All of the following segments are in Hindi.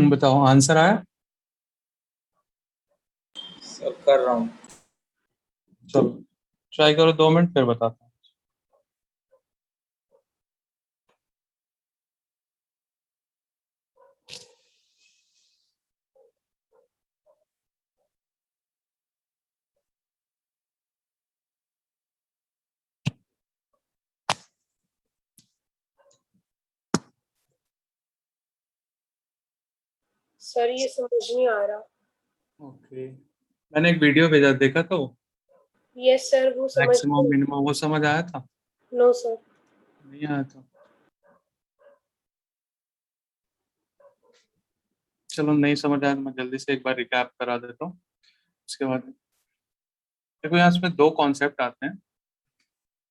बताओ आंसर आया। सब कर रहा हूँ। चलो ट्राई करो 2 मिनट फिर बताता हूँ। सर ये समझ नहीं आ रहा। ओके, मैंने एक वीडियो भेजा, देखा तो। यस सर, वो समझ मैक्सिमम मिनिमम वो समझ आया था? No sir. नहीं आया था? चलो नहीं समझ आया तो मैं जल्दी से एक बार रिकैप करा देता हूँ। उसके बाद देखो, यहाँ इसमें 2 कॉन्सेप्ट आते हैं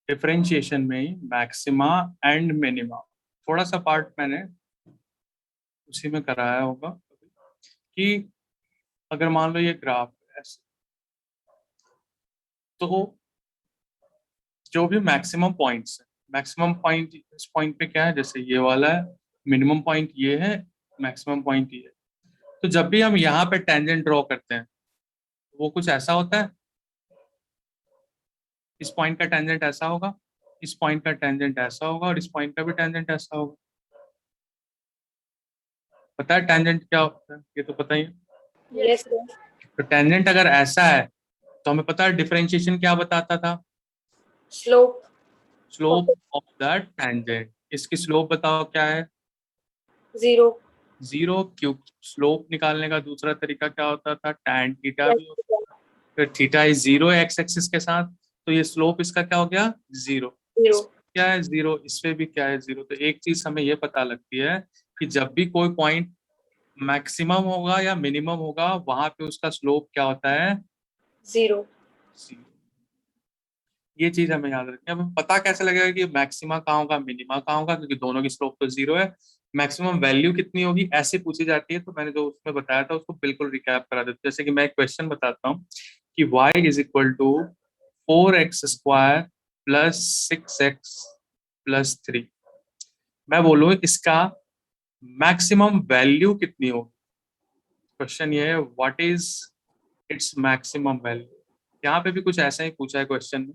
डिफरेंशिएशन में ही, मैक्सिमा एंड मिनिमा। थोड़ा सा पार्ट मैंने उसी में कराया होगा कि अगर मान लो ये ग्राफ है ऐसे, तो जो भी मैक्सिमम पॉइंट्स है, मैक्सिमम पॉइंट इस पॉइंट पे क्या है, जैसे ये वाला है, मिनिमम पॉइंट ये है, मैक्सिमम पॉइंट ये है। तो जब भी हम यहाँ पे टेंजेंट ड्रॉ करते हैं, वो कुछ ऐसा होता है, इस पॉइंट का टेंजेंट ऐसा होगा, इस पॉइंट का टेंजेंट ऐसा होगा, और इस पॉइंट का भी टेंजेंट ऐसा होगा। पता है टेंजेंट क्या होता है? ये तो पता ही है। Yes sir. तो टेंजेंट अगर ऐसा है तो हमें पता है डिफरेंशिएशन क्या बताता था, slope. Slope of the tangent. इसकी स्लोप बताओ क्या है? जीरो। जीरो। क्यों? स्लोप निकालने का दूसरा तरीका क्या होता था, टैन थीटा भी होता था। फिर theta is zero x axis के साथ, तो ये स्लोप इसका क्या हो गया, जीरो। जीरो। इस क्या है, जीरो। इस पे भी क्या है, जीरो। तो एक चीज हमें ये पता लगती है कि जब भी कोई पॉइंट मैक्सिमम होगा या मिनिमम होगा, वहां पे उसका स्लोप क्या होता है, जीरो। जीरो। ये चीज हमें याद रखनी है। हमें पता कैसे लगेगा कि मैक्सिमा कहाँ होगा, मिनिमा कहाँ होगा, क्योंकि दोनों की स्लोप तो जीरो है। मैक्सिमम वैल्यू कितनी होगी ऐसे पूछी जाती है, तो मैंने जो उसमें बताया था उसको बिल्कुल रिकैप करा देते। जैसे कि मैं एक क्वेश्चन बताता हूँ कि y is equal to 4x² plus 6x+3। मैं बोलूँ इसका मैक्सिमम वैल्यू कितनी होगी। क्वेश्चन ये है, what is its maximum value. यहाँ पे भी कुछ ऐसा ही पूछा है क्वेश्चन में।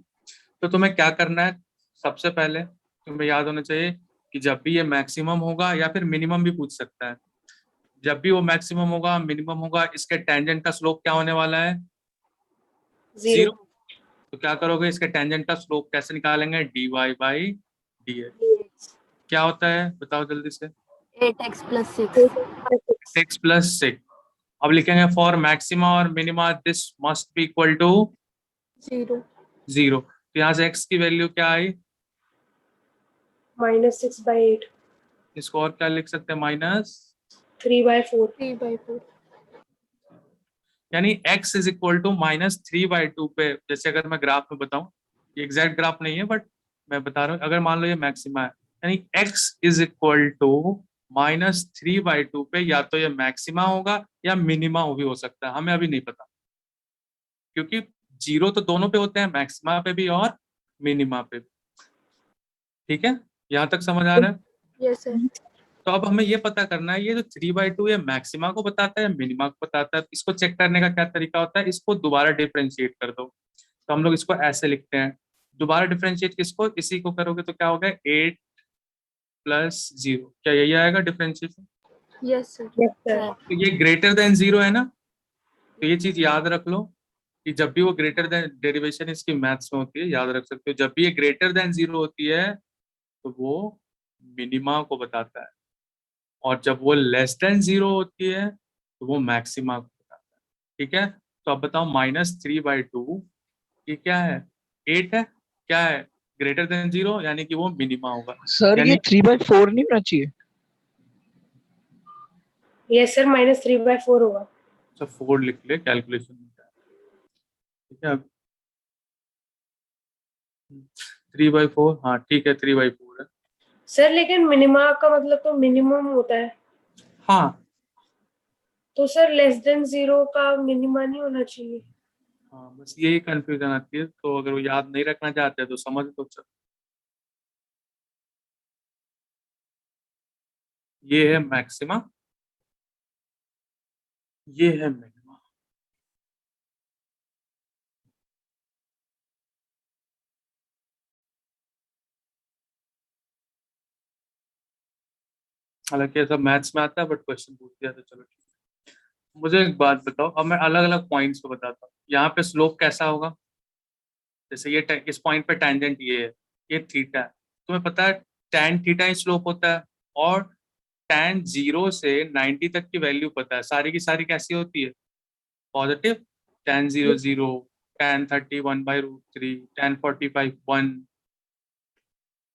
तो तुम्हें क्या करना है, सबसे पहले तुम्हें याद होना चाहिए कि जब भी ये मैक्सिमम होगा, या फिर मिनिमम भी पूछ सकता है, जब भी वो मैक्सिमम होगा मिनिमम होगा, इसके टेंजेंट का स्लोप क्या होने वाला है, जीरो। जीरो। तो क्या करोगे, इसके टेंजेंट का स्लोप कैसे निकालेंगे, dy/dx। क्या होता है बताओ जल्दी से। 8x+6। 6+6। अब लिखेंगे फॉर मैक्सिमा और minima this must be equal to 0। Zero. तो यहाँ से x की वैल्यू क्या आई, -6/8। इसको और क्या लिख सकते हैं, माइनस 3/4। 3/4। यानी x इज इक्वल टू -3/2 पे। जैसे अगर मैं ग्राफ में बताऊं, ये एग्जैक्ट ग्राफ नहीं है बट मैं बता रहा हूँ, अगर मान लो ये मैक्सिमा है, यानी x इज इक्वल टू -3/2 पे, या तो ये मैक्सिमा होगा या मिनिमा भी हो सकता है, हमें अभी नहीं पता, क्योंकि जीरो तो दोनों पे होते हैं, मैक्सिमा पे भी और मिनिमा पे भी। ठीक है, यहाँ तक समझ आ रहा है? Yes sir. तो अब हमें ये पता करना है, ये जो 3/2 ये मैक्सिमा को बताता है या मिनिमा को बताता है। इसको चेक करने का क्या तरीका होता है, इसको दोबारा डिफरेंशिएट कर दो। तो हम लोग इसको ऐसे लिखते हैं, दोबारा डिफरेंशिएट किसको, इसी को करोगे तो क्या होगा, 8+0। क्या यही आएगा differentiation? Yes sir. Yes sir. तो ये ग्रेटर देन जीरो है ना, तो ये चीज याद रख लो कि जब भी वो ग्रेटर देन, डेरिवेशन इसकी मैथ्स में होती है, याद रख सकते हो, जब भी ये ग्रेटर देन जीरो होती है तो वो मिनिमा को बताता है, और जब वो लेस देन जीरो होती है तो वो मैक्सिमा को बताता है। ठीक है, तो अब बताओ -3/2 ये क्या है, 8 है, क्या है, ग्रेटर देन जीरो, यानी कि वो मिनिमा होगा। सर ये यानी 3/4 नहीं होना चाहिए। यस सर, -3/4 होगा। अच्छा 4 लिख ले, कैलकुलेशन में क्या है। ठीक है, 3/4, हाँ ठीक है 3/4 है। सर लेकिन मिनिमा का मतलब तो मिनिमम होता है, हाँ तो सर लेस देन जीरो का मिनिमा नहीं होना चाहिए। हाँ, बस यही कंफ्यूजन आती है, तो अगर वो याद नहीं रखना चाहते तो समझ तो चलो। ये है मैक्सिमा ये है मिनिमा। हालांकि ऐसा मैथ्स में आता है, बट क्वेश्चन पूछ दिया तो चलो ठीक है। मुझे एक बात बताओ, अब मैं अलग अलग पॉइंट्स को बताता हूँ। यहाँ पे स्लोप कैसा होगा? जैसे ये इस पॉइंट पे टेंजेंट ये है, ये थीटा है। तुम्हें पता है tan थीटा ही स्लोप होता है, और tan 0 से 90 तक की वैल्यू पता है, सारी की सारी कैसी होती है? Positive. tan 0 0, tan 30 1/√3, tan 45 1,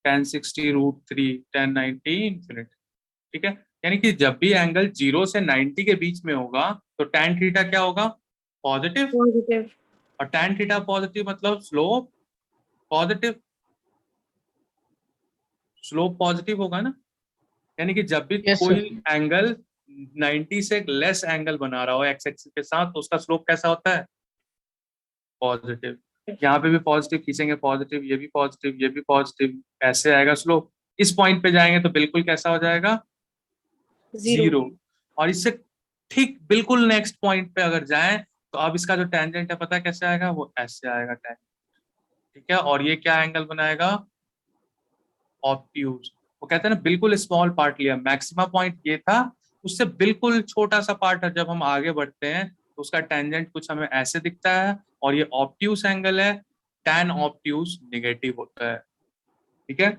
tan 60 √3, tan 90 infinite। ठीक है, यानी कि जब भी एंगल 0 से 90 के बीच में होगा तो tan थीटा क्या होगा? पॉजिटिव। पॉजिटिव। और tan थीटा पॉजिटिव मतलब स्लोप पॉजिटिव। स्लोप पॉजिटिव होगा ना। यानी कि जब भी यस कोई सर। एंगल 90 से लेस एंगल बना रहा हो एक्स एक्सिस के साथ, तो उसका स्लोप कैसा होता है? पॉजिटिव। यहाँ पे भी पॉजिटिव खींचेंगे, पॉजिटिव, ये भी पॉजिटिव, ये भी पॉजिटिव, ऐसे आएगा स्लोप। इस पॉइंट पे जाएंगे तो बिल्कुल कैसा हो जाएगा? जीरो। जीरो। और इससे ठीक बिल्कुल नेक्स्ट पॉइंट पे अगर जाएं तो अब इसका जो टेंजेंट है पता है कैसे आएगा? वो ऐसे आएगा टेंजेंट। ठीक है, और ये क्या एंगल बनाएगा? ऑब्ट्यूज। वो कहते हैं ना बिल्कुल स्मॉल पार्ट लिया, मैक्सिमा पॉइंट ये था, उससे बिल्कुल छोटा सा पार्ट है। जब हम आगे बढ़ते हैं तो उसका टेंजेंट कुछ हमें ऐसे दिखता है, और ये ऑब्ट्यूज एंगल है। tan ऑब्ट्यूज निगेटिव होता है। ठीक है,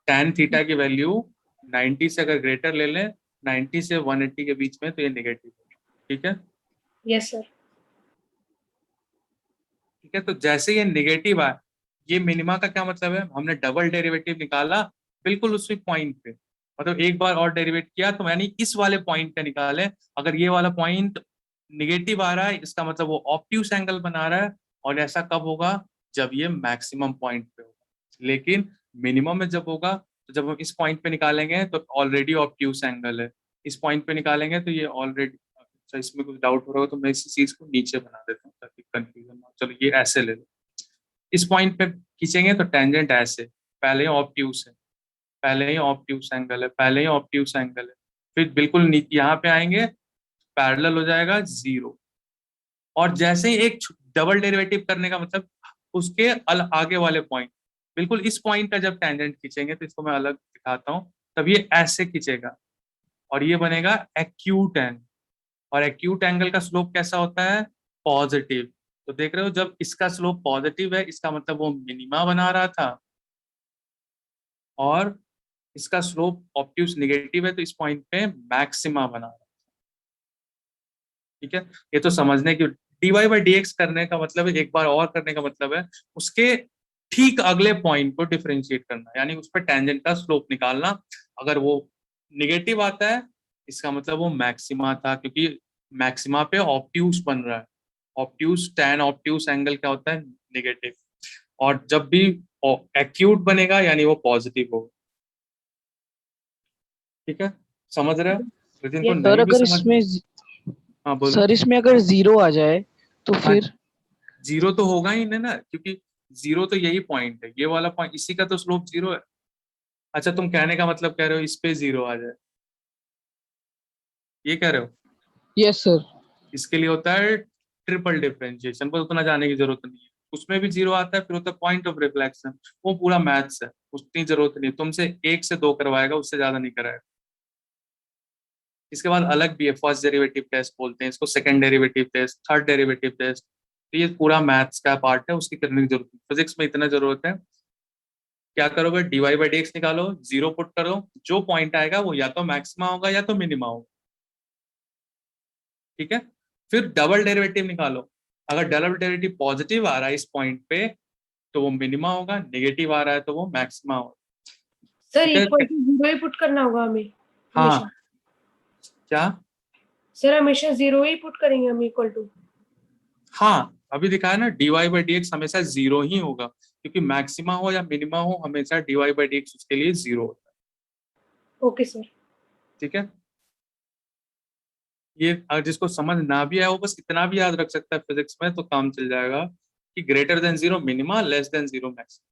tan थीटा की वैल्यू 90 से अगर ग्रेटर ले लें, 90 से 180 के बीच में, तो ये निगेटिव है। ठीक है। Yes sir. ठीक है, तो जैसे ये निगेटिव आए, ये मिनिमा का क्या मतलब है? हमने डबल डेरिवेटिव निकाला बिल्कुल उसी पॉइंट पे, मतलब एक बार और डेरिवेट किया, तो यानी इस वाले पॉइंट पे निकाले। अगर ये वाला पॉइंट निगेटिव आ रहा है, इसका मतलब वो ऑब्ट्यूस एंगल बना रहा है। और ऐसा कब होगा? जब ये मैक्सिमम पॉइंट पे होगा। लेकिन मिनिमम में जब होगा, तो जब हम इस पॉइंट पे निकालेंगे तो ऑलरेडी ऑब्ट्यूस एंगल है। इस पॉइंट पे निकालेंगे तो ये ऑलरेडी। अच्छा, इसमें कुछ डाउट हो रहा हो तो मैं इस चीज को नीचे बना देता हूँ ताकि कंफ्यूजन ना हो। चलो ये ऐसे ले लो। इस पॉइंट पे खींचेंगे तो टेंजेंट ऐसे, पहले ही ऑब्ट्यूस है, पहले ही ऑब्ट्यूस एंगल है, पहले ही ऑब्ट्यूस एंगल है। फिर बिल्कुल यहाँ पे आएंगे, पैरेलल हो जाएगा जीरो। और जैसे ही एक डबल डेरिवेटिव करने का मतलब, उसके आगे वाले पॉइंट, बिल्कुल इस पॉइंट का जब टेंजेंट खींचेंगे, तो इसको मैं अलग दिखाता हूँ, तब ये ऐसे खींचेगा, और ये बनेगा एक्यूट एंगल। और एक्यूट एंगल का स्लोप कैसा होता है? पॉजिटिव। तो देख रहे हो, जब इसका स्लोप पॉजिटिव है, इसका मतलब वो मिनिमा बना रहा था, और इसका स्लोप ऑब्ट्यूस निगेटिव है, तो इस पॉइंट पे मैक्सिमा बना रहा है। ठीक है, ये तो समझने की। डीवाई बाई डी एक्स करने का मतलब है, एक बार और करने का मतलब है उसके ठीक अगले पॉइंट को डिफरेंशिएट करना, यानी उस पर टेंजेंट का स्लोप निकालना। अगर वो निगेटिव आता है, इसका मतलब वो मैक्सिमा था, क्योंकि मैक्सिमा पे ऑब्ट्यूस बन रहा है। ऑब्ट्यूस, tan ऑब्ट्यूस एंगल क्या होता है? निगेटिव। और जब भी एक्यूट बनेगा, यानी वो पॉजिटिव होगा। ठीक है, समझ रहे हो? लेकिन को यस सर नहीं भी अगर समझ। इसमें हाँ बोलो। सर इसमें अगर जीरो आ जाए तो हाँ, फिर? जीरो तो होगा ही नहीं ना, क्योंकि जीरो तो यही पॉइंट है, ये वाला पॉइंट, इसी का तो स्लोप जीरो है। अच्छा, तुम कहने का मतलब कह रहे हो इस पे जीरो आ जाए, ये कह रहे हो? Yes sir. इसके लिए होता है ट्रिपल डिफरेंशिएशन, पर उतना जाने की जरूरत नहीं है। उसमें भी जीरो आता है, फिर होता है पॉइंट ऑफ रिफ्लेक्शन, वो पूरा मैथ्स है, उतनी जरूरत नहीं। तुमसे 1 से 2 करवाएगा, उससे ज्यादा नहीं कराएगा। इसके बाद अलग भी है, फर्स्ट डेरिवेटिव टेस्ट बोलते हैं इसको, second derivative test, third derivative test. तो ये पूरा मैथ्स का पार्ट है, उसकी करने की जरूरत नहीं। फिजिक्स में इतना जरूरत है, क्या करोगे? डीवाई बाई डी एक्स निकालो, जीरो पुट करो, जो पॉइंट आएगा वो या तो मैक्सिमा होगा या तो मिनिमा होगा। ठीक है, फिर डबल डेरिवेटिव निकालो। अगर डबल डेरिवेटिव पॉजिटिव आ रहा है इस पॉइंट पे, तो वो मिनिमा होगा, नेगेटिव आ रहा है तो वो मैक्सिमा होगा। सर, ठीक है, इक्वल टू जीरो ही पुट करना होगा हमें हमेशा? हाँ। क्या? सर, हमेशा जीरो ही पुट करेंगे हम इक्वल टू? हाँ, अभी दिखाया ना, डीवाई बाई डी एक्स हमेशा जीरो ही होगा, क्योंकि मैक्सिमा हो या मिनिमा हो, हमेशा डीवाई बाई डी एक्स उसके लिए जीरो होता है। Okay sir. ठीक है, ये अगर जिसको समझ ना भी आया वो बस इतना भी याद रख सकता है फिजिक्स में, तो काम चल जाएगा कि greater than zero minima, less than zero maxima.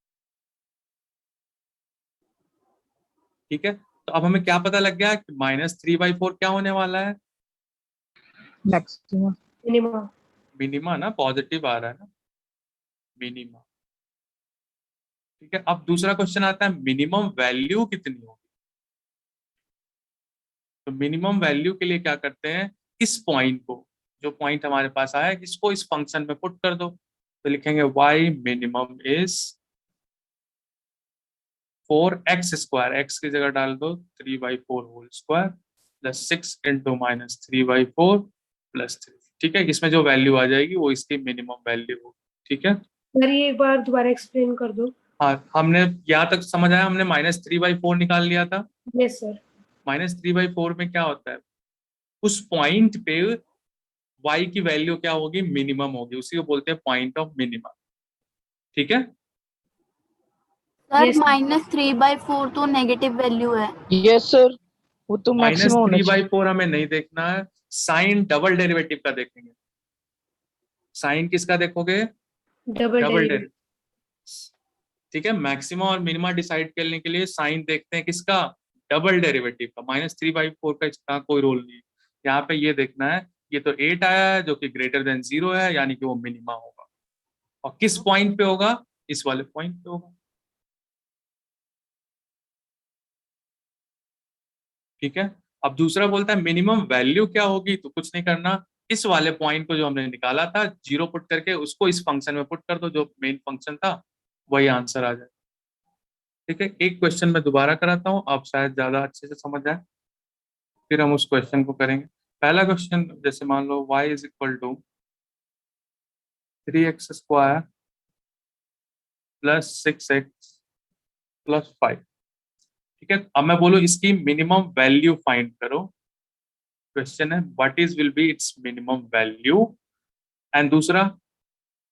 ठीक है, तो अब हमें क्या पता लग गया कि -3/4 क्या होने वाला है? Maximum minima. मिनिमा ना, पॉजिटिव आ रहा है ना, मिनिमा। ठीक है, अब दूसरा क्वेश्चन आता है मिनिमम वैल्यू कितनी होगी। तो मिनिमम वैल्यू के लिए क्या करते हैं, इस पॉइंट को, जो पॉइंट हमारे पास आया है, इसको इस फंक्शन में पुट कर दो। तो लिखेंगे y minimum is 4x square, x की जगह डाल दो 3/4 whole square plus 6 into minus 3/4 plus 3। ठीक है, इसमें जो वैल्यू आ जाएगी वो इसकी मिनिमम वैल्यू होगी। ठीक है, सर ये एक बार दोबारा एक्सप्लेन कर दो। हाँ हमने यहाँ तक समझ आया, हमने -3/4 निकाल लिया था। Yes sir. -3/4 में क्या होता है, उस पॉइंट पे y की वैल्यू क्या होगी, मिनिमम होगी, उसी को बोलते हैं पॉइंट ऑफ मिनिमम। ठीक है, सर Yes. -3/4 तो नेगेटिव वैल्यू है। यस सर, वो तो मैक्सिमम होना चाहिए। -3/4 हमें नहीं देखना है, साइन डबल डेरिवेटिव का देखेंगे। साइन किसका देखोगे, डबल डबल डेरिवेटिव। डेरिवेटिव। ठीक है, मैक्सिमम और मिनिमा डिसाइड करने के लिए साइन देखते हैं किसका, डबल डेरिवेटिव का। -3/4 का इसका कोई रोल नहीं है, यहाँ पे ये देखना है, ये तो 8 आया है जो कि ग्रेटर देन 0 है, यानी कि वो मिनिमा होगा। और किस पॉइंट पे होगा, इस वाले पॉइंट पे होगा। ठीक है, अब दूसरा बोलता है मिनिमम वैल्यू क्या होगी, तो कुछ नहीं करना, इस वाले पॉइंट को जो हमने निकाला था 0 पुट करके उसको इस फंक्शन में पुट कर दो, जो मेन फंक्शन था वही आंसर आ जाए। ठीक है, एक क्वेश्चन मैं दोबारा कराता हूँ, आप शायद ज्यादा अच्छे से समझ जाए, फिर हम उस क्वेश्चन को करेंगे। पहला क्वेश्चन, जैसे मान लो y is equal to 3x square plus 6x plus 5। ठीक है, अब मैं बोलूँ इसकी मिनिमम वैल्यू फाइंड करो। क्वेश्चन है what is will be its minimum value, and दूसरा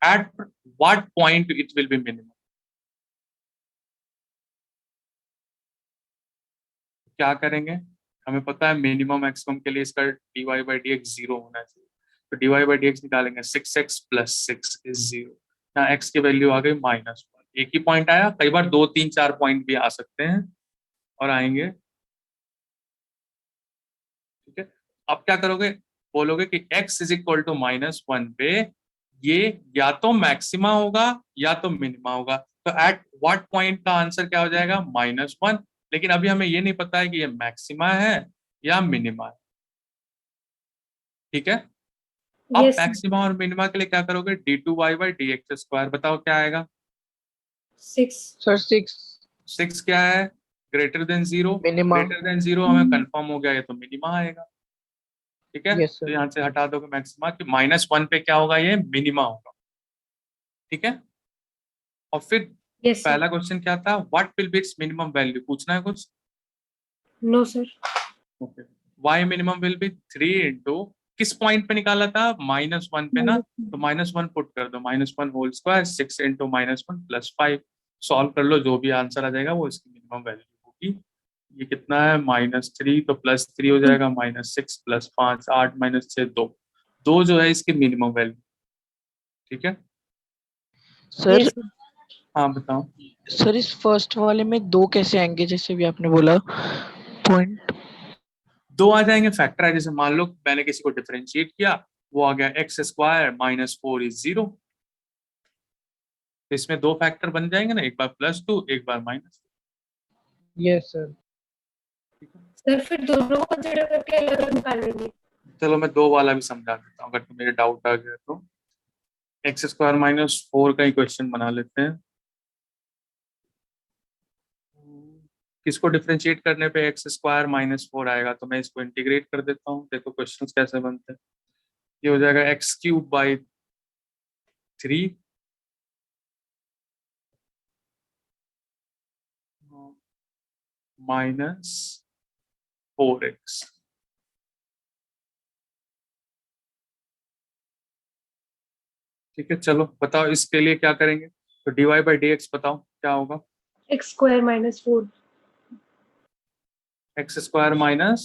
at what point it will be minimum. क्या करेंगे, हमें पता है मिनिमम मैक्सिमम के लिए इसका dy/dx 0 होना चाहिए, तो dy/dx निकालेंगे 6x प्लस 6 इज 0। यहाँ x की वैल्यू आ गई -1, एक ही पॉइंट आया, कई बार 2 3 4 पॉइंट भी आ सकते हैं और आएंगे। ठीक है, अब क्या करोगे, बोलोगे कि x इज इक्वल टू -1 पे ये या तो मैक्सिमा होगा या तो मिनिमा होगा, तो एट व्हाट पॉइंट का आंसर क्या हो जाएगा, -1। लेकिन अभी हमें ये नहीं पता है कि ये मैक्सिमा है या मिनिमा है। ठीक है, अब यस मैक्सिमा और मिनिमा के लिए क्या करोगे, d2y/dx², बताओ क्या आएगा। 6। सर 6 6 क्या है, greater than 0। Minimum. Greater than 0 हमें कंफर्म हो गया, ये तो मिनिमा आएगा। ठीक है, यस तो सर। यहाँ से हटा दोगे मैक्सिमा, कि -1 पे क्या होगा, ये मिनिमा होगा। ठीक है, और फिर यस सर। पहला क्वेश्चन क्या था, what will be its minimum value, पूछना है कुछ। No sir. Okay, y minimum will be 3 into, किस पॉइंट पे निकाला था, -1 पे ना, तो -1 पुट कर दो, -1 whole square 6 into -1 plus 5। Solve कर लो, जो भी आंसर आ जाएगा वो इसकी मिनिमम वैल्यू होगी। ये कितना है, -3, तो +3 हो जाएगा, -6 प्लस 5 8 -6 2, 2 जो है इसकी मिनिमम वैल्यू। ठीक है, सर यस हाँ बताओ। सर इस फर्स्ट वाले में 2 कैसे आएंगे, जैसे भी आपने बोला पॉइंट। 2 आ जाएंगे फैक्टराइजेशन, मान लो मैंने किसी को डिफरेंशिएट किया, वो आ गया x² -4 इज 0। तो इसमें 2 फैक्टर बन जाएंगे ना, एक बार +2 एक बार -2। Yes sir. सर, फिर दोनों को कंसीडर करके अलग अलग निकालेंगे। चलो मैं 2 वाला भी समझा देता हूँ, अगर तुम्हें डाउट आ गया तो। x² -4 का ही क्वेश्चन बना लेते हैं। किसको डिफरेंशिएट करने पे x² -4 आएगा, तो मैं इसको इंटीग्रेट कर देता हूँ, देखो क्वेश्चंस कैसे बनते हैं। ये हो जाएगा x³/3 -4x। ठीक है, चलो बताओ इसके लिए क्या करेंगे, तो dy/dx बताओ क्या होगा, x² -4। x² -4,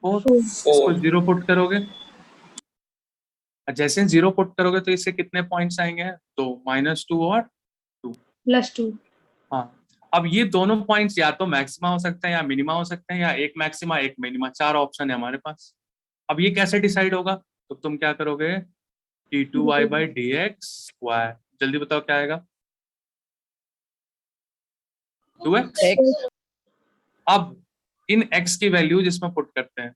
4। इसको 4 0 पुट करोगे, और जैसे 0 पुट करोगे तो इससे कितने पॉइंट्स आएंगे, तो -2 और 2। +2। हाँ, अब ये दोनों पॉइंट्स या तो मैक्सिमा हो सकते हैं या मिनिमा हो सकते हैं, या एक मैक्सिमा एक मिनिमा, 4 ऑप्शन है हमारे पास। अब ये कैसे डिसाइड होगा, तो तुम क्या करोगे, d2y by dx स्क्वायर, जल्दी बताओ क्या आएगा, 2x। x अब इन x की वैल्यू जिसमें पुट करते हैं,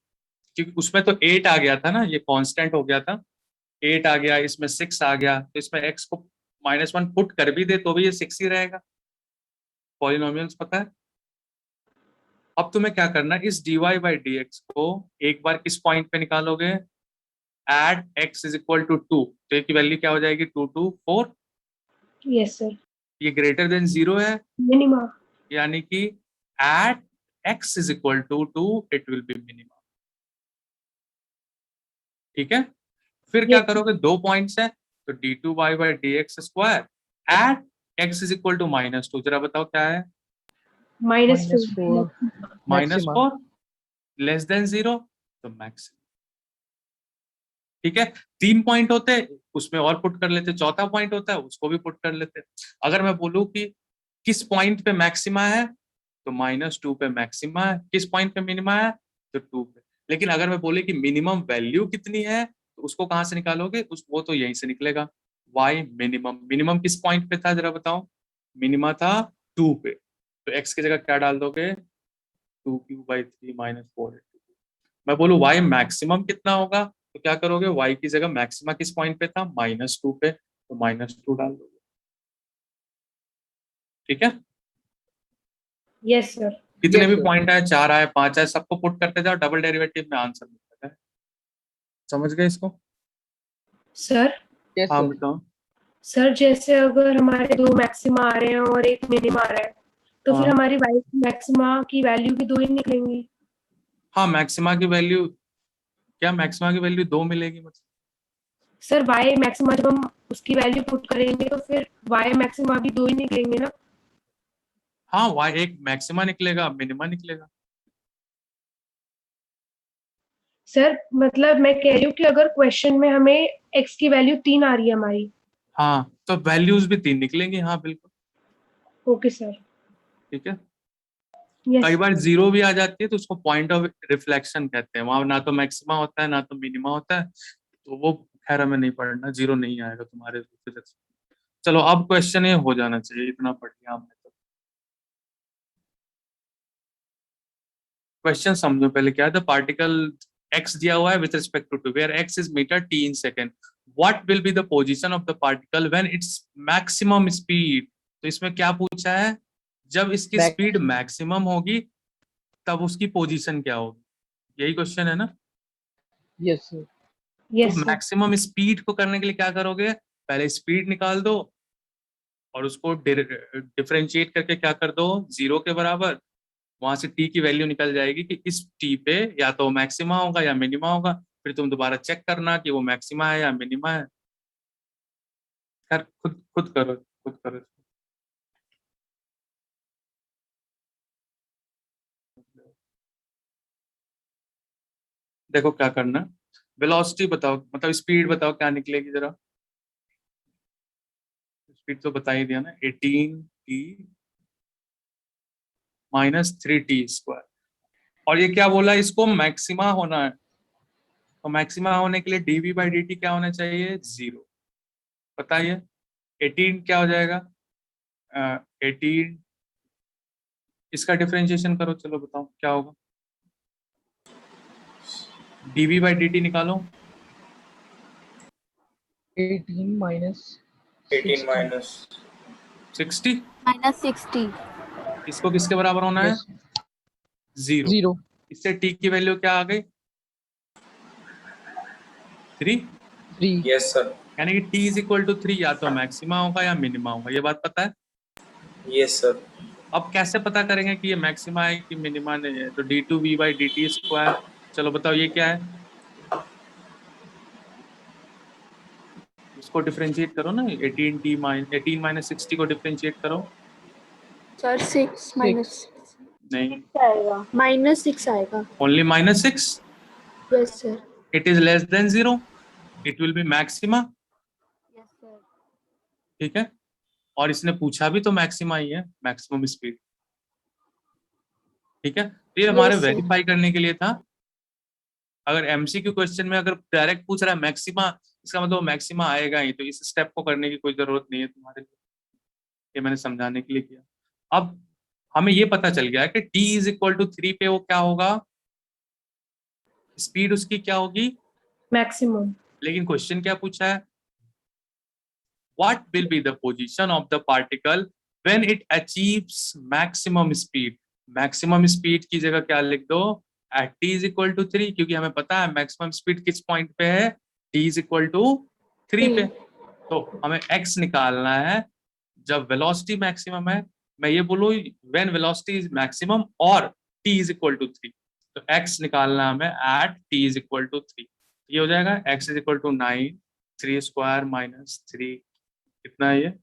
क्योंकि उसमें तो 8 आ गया था ना, ये कांस्टेंट हो गया था, 8 आ गया, इसमें 6 आ गया, तो इसमें x को -1 पुट कर भी दे तो भी ये 6 ही रहेगा, पॉलिनोमियल्स पता है। अब तुम्हें क्या करना है, इस dy by dx को एक बार किस पॉइंट पे निकालोगे, at x is equal to 2, तो की वैल्यू क्या हो जाएगी, 2 2 4, यस सर। ये ग्रेटर देन 0 है, मिनिमा। यानी कि at x is equal to 2 it will be minimum. ठीक है, फिर क्या Yes. करोगे, दो पॉइंट्स है, तो d2y by dx square at x is equal to -2, जरा बताओ क्या है, -4 मैक्सिमा -4 लेस देन 0, तो मैक्सिमम। ठीक है, 3 पॉइंट होते उसमें और पुट कर लेते, चौथा पॉइंट होता है उसको भी पुट कर लेते। अगर मैं बोलूं कि किस पॉइंट पे मैक्सिमा है, तो -2 पे मैक्सिमा है, किस पॉइंट पे मिनिमा है, तो 2 पे। लेकिन अगर मैं बोले कि मिनिमम वैल्यू कितनी है, तो उसको कहां से निकालोगे, वो तो यहीं से निकलेगा, y मिनिमम। मिनिमम किस पॉइंट पे था जरा बताओ, मिनिमा था 2 पे, तो x की जगह क्या डाल दोगे, 2³/3 -4। मैं बोलूं y मैक्सिमम कितना होगा, तो क्या करोगे, y की जगह मैक्सिमा किस पॉइंट पे था, -2 पे, तो -2 डाल दोगे। ठीक है, यस सर। कितने Yes, भी sir. पॉइंट आए, 4 आए, 5 आए, सबको पुट करते जाओ, डबल डेरिवेटिव में आंसर मिलता है। समझ गए इसको, सर Yes, हाँ sir. बताओ। सर जैसे अगर हमारे दो मैक्सिमा आ रहे हैं और एक मिनिमा आ रहा है, तो फिर हाँ हमारी वाई मैक्सिमा की वैल्यू भी दो ही निकलेंगी। हाँ, मैक्सिमा की वैल्यू क्या, मैक्सिमा की वैल्यू 2 मिलेगी मतलब, सर वाई मैक्सिमा जब हम उसकी वैल्यू पुट करेंगे तो फिर वाई मैक्सिमा भी दो ही निकलेंगे ना। हाँ y एक मैक्सिमा निकलेगा, मिनिमा निकलेगा। सर मतलब मैं कह रही हूँ कि अगर क्वेश्चन में हमें एक्स की वैल्यू 3 आ रही है हमारी। हाँ, तो वैल्यूज भी 3 निकलेंगी, हाँ बिल्कुल। Okay sir. ठीक है, यस। कई बार 0 भी आ जाती है तो उसको पॉइंट ऑफ रिफ्लेक्शन कहते हैं, वहां ना तो मैक्सिमा होता है ना तो मिनिमा होता है, तो वो खैर हमें नहीं पढ़ना, 0 नहीं आएगा तुम्हारे फिजिक्स। चलो अब क्वेश्चन ये हो जाना चाहिए, इतना पढ़ लिया हमने तो। क्वेश्चन समझो पहले, क्या है, द पार्टिकल x दिया हुआ है with respect to where x is metre t in second, what will be the position of the particle when its maximum speed. तो इसमें क्या पूछा है, जब इसकी Back. स्पीड मैक्सिमम होगी तब उसकी पोजीशन क्या होगी, यही क्वेश्चन है ना। Yes, sir. तो यस सर। मैक्सिमम स्पीड को करने के लिए क्या करोगे, पहले स्पीड निकाल दो और उसको डिफरेंशिएट करके क्या कर दो, 0 के बराबर, वहां से t की वैल्यू निकल जाएगी कि इस t पे या तो मैक्सिमा होगा या मिनिमा होगा, फिर तुम दोबारा चेक करना कि वो मैक्सिमा है या मिनिमा है। खैर खुद खुद करो, खुद करो। देखो क्या करना, वेलोसिटी बताओ, मतलब स्पीड बताओ क्या निकलेगी जरा, स्पीड तो बता ही दिया ना, 18t -3t²। और ये क्या बोला, इसको मैक्सिमा होना है, तो मैक्सिमा होने के लिए dv/dt क्या होना चाहिए, 0। बताइए 18 क्या हो जाएगा, 18, इसका डिफरेंशिएशन करो, चलो बताओ क्या होगा, dv/dt निकालो, 18 minus 18 60. minus 60, -60 इसको किसके बराबर होना है, Yes. 0। 0. इससे t की वैल्यू क्या आ गई, 3, 3. yes sir, यानी कि t इज इक्वल टू 3 या तो मैक्सिमा होगा या मिनिमा होगा, ये बात पता है। yes sir, अब कैसे पता करेंगे कि ये मैक्सिमा है कि मिनिमा नहीं है, तो d2v/dt², चलो बताओ ये क्या है, इसको डिफरेंशिएट करो ना, 18 - 60 को डिफरेंशिएट करो, सर 6 6. नहीं, आएगा, -6 आएगा। Only -6, yes sir. It is less than 0, it will B maxima. Yes sir. ठीक है, और इसने पूछा भी तो मैक्सिमा ही है, मैक्सिमम स्पीड। ठीक है, तो ये हमारे Yes, sir. वेरीफाई करने के लिए था अगर एमसीक्यू क्वेश्चन में अगर डायरेक्ट पूछ रहा है मैक्सिमा, इसका मतलब मैक्सिमा आएगा ही, तो इस स्टेप को करने की कोई जरूरत नहीं है तुम्हारे लिए, ये मैंने समझाने के लिए किया। अब हमें ये पता चल गया कि t इज इक्वल टू 3 पे वो क्या होगा, स्पीड उसकी क्या होगी, मैक्सिमम। लेकिन क्वेश्चन क्या पूछा है, what will be the position of the particle when it achieves maximum speed. Maximum speed की जगह क्या लिख दो, at t is equal to 3, क्योंकि हमें पता है मैक्सिमम स्पीड किस पॉइंट पे है, t इज इक्वल टू 3 पे। तो हमें x निकालना है जब वेलोसिटी मैक्सिमम है, मैं ये बोलूं व्हेन वेलोसिटी इज मैक्सिमम और t इज इक्वल टू 3, तो x निकालना हमें at t is equal to 3। ये हो जाएगा x is equal to 9, 3 square minus 3, कितना है ये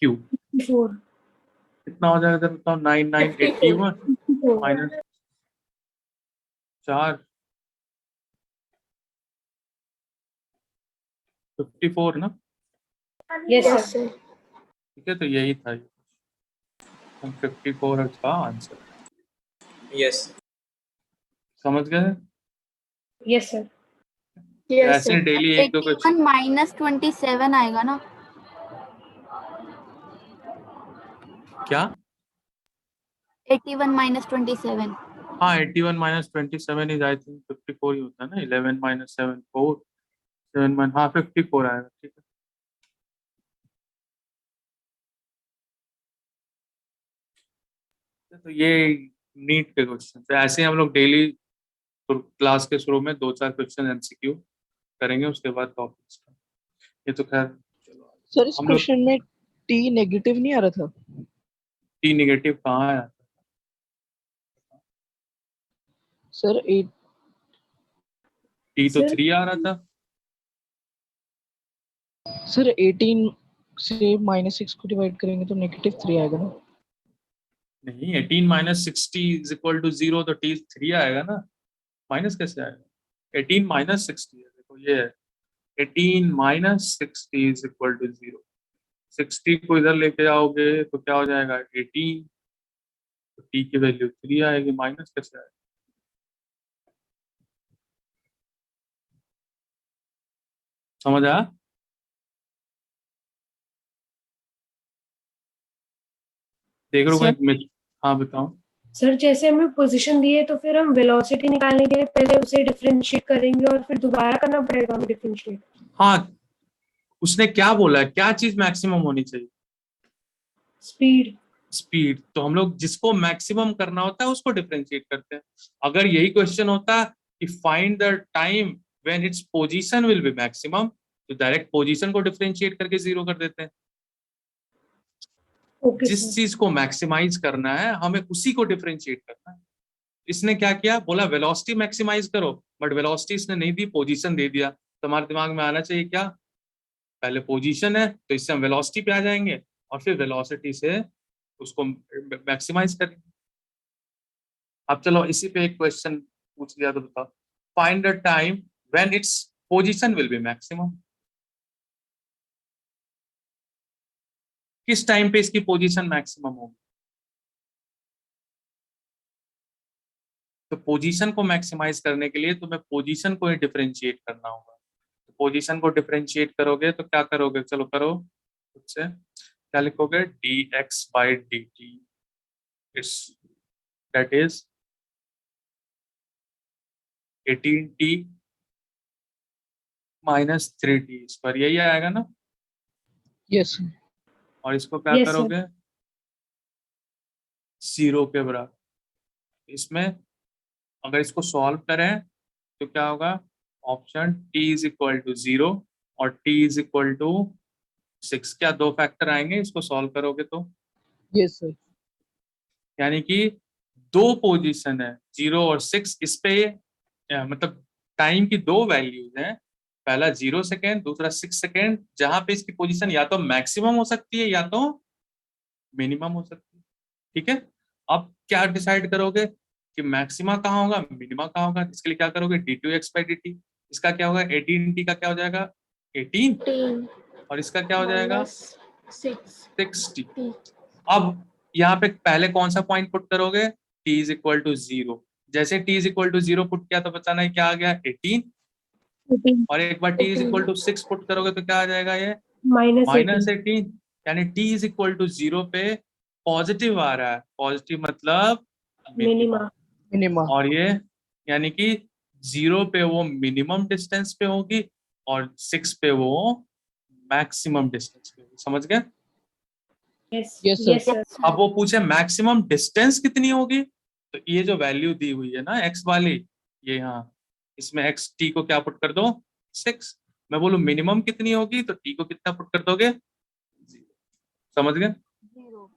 q, 4 कितना हो जाएगा, बताओ 9 9 81 माइनस 4 54 ना, यस Yes, सर। sir. ठीक है, तो यही था ये, 54 था आंसर, Yes. समझ गए। Yes sir. Yes, ऐसे sir. डेली एक दो 81 क्वेश्चन, माइनस 27 आएगा ना? क्या, 81 माइनस 27। हाँ 81 माइनस 27 इज आई थिंक 54 ही होता है ना, 11 माइनस 7 4, 7 माइनस, हाँ 54 आएगा, ठीक है। तो ये नीट के क्वेश्चन, तो ऐसे ही हम लोग डेली क्लास के शुरू में 2-4 क्वेश्चन एमसीक्यू करेंगे, उसके बाद टॉपिक्स का, ये तो खैर चलो सर इस हम लोग। क्वेश्चन में t नेगेटिव नहीं आ रहा था? टी निगेटिव कहाँ है, सर 8 टी तो सर 3 आ रहा था, सर 18 से -6 को डिवाइड करेंगे तो -3 आएगा ना? नहीं 18 माइनस 60 इज इक्वल टू 0, तो टी 3 आएगा ना, माइनस कैसे आएगा, 18 माइनस 60 है, देखो ये है 18 माइनस 60 इज इक्वल टू 0, 60 को इधर लेके आओगे तो क्या हो जाएगा 18, तो टी की वैल्यू 3 आएगी, माइनस कैसे आएगा, समझ आया। देख रहे सर, हो, हाँ बताओ। सर जैसे हमें पोजीशन दी है तो फिर हम वेलोसिटी निकालने के लिए पहले उसे डिफरेंशिएट करेंगे और फिर दोबारा करना पड़ेगा हमें डिफरेंशिएट। हाँ उसने क्या बोला है, क्या चीज मैक्सिमम होनी चाहिए, स्पीड। स्पीड, तो हम लोग जिसको मैक्सिमम करना होता है उसको डिफरेंशिएट करते हैं। अगर यही क्वेश्चन होता कि find the time when its position will be maximum, तो डायरेक्ट पोजीशन को डिफरेंशिएट करके 0 कर देते हैं। ओके जिस सर। चीज को मैक्सिमाइज करना है हमें उसी को डिफरेंशिएट करना है। इसने क्या किया, बोला वेलोसिटी मैक्सिमाइज करो, बट वेलोसिटी इसने नहीं दी, पोजीशन दे दिया। तुम्हारे दिमाग में आना चाहिए क्या, पहले पोजीशन है तो इससे हम वेलोसिटी पे आ जाएंगे और फिर वेलोसिटी से उसको मैक्सिमाइज करेंगे। अब चलो इसी पे एक क्वेश्चन पूछ लिया तो बताओ, find the time when its position will be maximum, किस टाइम पे इसकी पोजीशन मैक्सिमम होगी। तो पोजीशन को मैक्सिमाइज करने के लिए तुम्हें पोजीशन को ही डिफरेंशिएट करना होगा। तो पोजीशन को डिफरेंशिएट करोगे तो क्या करोगे, चलो करो खुद से, क्या लिखोगे, dx by dt it's that is 18t minus 3t, इस पर यही आएगा ना, यस और इसको क्या यस सर। करोगे 0 के बराबर। इसमें अगर इसको सॉल्व करें तो क्या होगा, option t is equal to 0 और t इज इक्वल टू 6, क्या दो फैक्टर आएंगे इसको सॉल्व करोगे तो, यस सर। यानी कि दो पोजीशन है 0 और 6, इस पे मतलब टाइम की दो वैल्यूज हैं, पहला 0 सेकेंड, दूसरा 6 सेकेंड, जहां पे इसकी पोजीशन या तो मैक्सिमम हो सकती है या तो मिनिमम हो सकती है। ठीक है, अब क्या डिसाइड करोगे कि मैक्सिमा कहाँ होगा, मिनिमा कहाँ होगा, इसके लिए क्या करोगे d2x by dt, इसका क्या होगा 18t का क्या हो जाएगा 18, 18 और इसका क्या हो जाएगा minus 6 60। t. अब यहाँ पे पहले कौन सा पॉइंट पुट करोगे, t इज इक्वल टू 0, जैसे t is equal to 0 put किया तो बताना है क्या आ गया 18, 18 और एक बार t is 18 equal to 6 put करोगे तो क्या आ जाएगा ये minus माइनस 18 18, यानी t इज इक्वल टू 0 पे पॉजिटिव आ रहा है, पॉजिटिव मतलब मिनिमम, minima. मिनिमा। और ये यानी कि 0 पे वो मिनिमम डिस्टेंस पे होगी और 6 पे वो मैक्सिमम डिस्टेंस पे होगी, समझ गए? Yes. Yes, sir. Yes, sir. अब वो पूछे मैक्सिमम डिस्टेंस कितनी होगी, तो ये जो वैल्यू दी हुई है ना x वाली, ये यहाँ इसमें x t को क्या पुट कर दो 6, मैं बोलूं मिनिमम कितनी होगी तो t को कितना पुट कर दोगे 0, समझ गए? 0.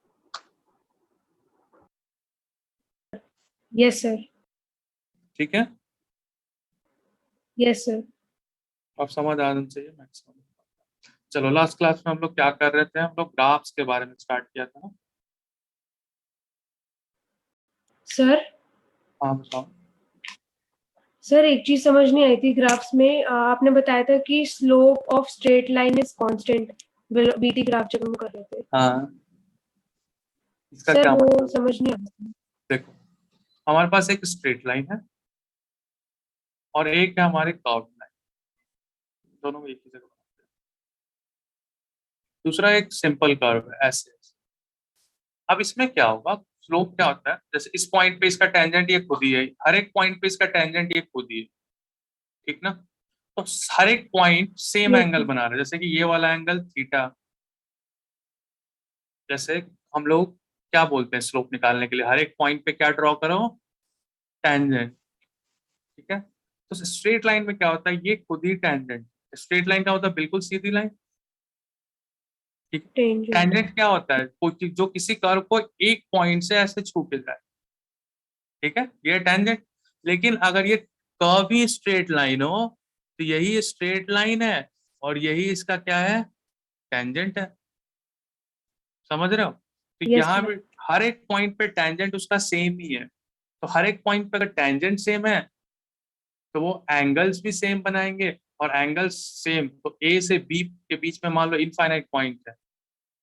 Yes, sir. ठीक है, Yes, sir. अब समझ आना चाहिए मैक्सिमम। चलो लास्ट क्लास में हम लोग क्या कर रहे थे, हम लोग ग्राफ्स के बारे में स्टार्ट किया था ना। Sir. हाँ बताओ। सर एक चीज समझ नहीं आई थी ग्राफ्स में, आपने बताया था कि slope of straight line is constant, BT graph जब हम कर रहे थे। हाँ, इसका सर क्या वो मतलब है? समझ नहीं आया। देखो हमारे पास एक स्ट्रेट लाइन है और एक है हमारी कर्व लाइन, दोनों को एक ही जगह बनाते हैं। दूसरा एक सिंपल कर्व है ऐसे। अब इसमें क्या होगा, स्लोप क्या होता है, जैसे इस पॉइंट पे इसका टेंजेंट ये खुद ही है, हर एक पॉइंट पे इसका टेंजेंट ये खुद ही है, ठीक ना? तो हर एक point same Yes, angle sir. बना रहे हैं, जैसे कि ये वाला एंगल थीटा, जैसे हम लोग क्या बोलते हैं स्लोप निकालने के लिए, हर एक पॉइंट पे क्या ड्रॉ करो टेंजेंट, ठीक है? तो स्ट्रेट लाइन में क्या होता है, ये खुद ही टेंजेंट, स्ट्रेट लाइन क्या होता है बिल्कुल सीधी लाइन, ठीक है? Tangent. टेंजेंट क्या होता है, कोई जो किसी कर्व को एक पॉइंट से ऐसे छू के जाए, ठीक है, ये टेंजेंट। लेकिन अगर ये कर्व ही स्ट्रेट लाइन हो तो यही स्ट्रेट लाइन है और यही इसका क्या है टेंजेंट है, समझ रहे हो? तो Yes, यहाँ sir. पे हर एक पॉइंट पे टेंजेंट उसका सेम ही है, तो हर एक पॉइंट पे अगर टेंजेंट सेम है तो वो एंगल्स भी सेम बनाएंगे, और एंगल्स सेम तो ए से बी के बीच में मान लो इनफाइनाइट पॉइंट है,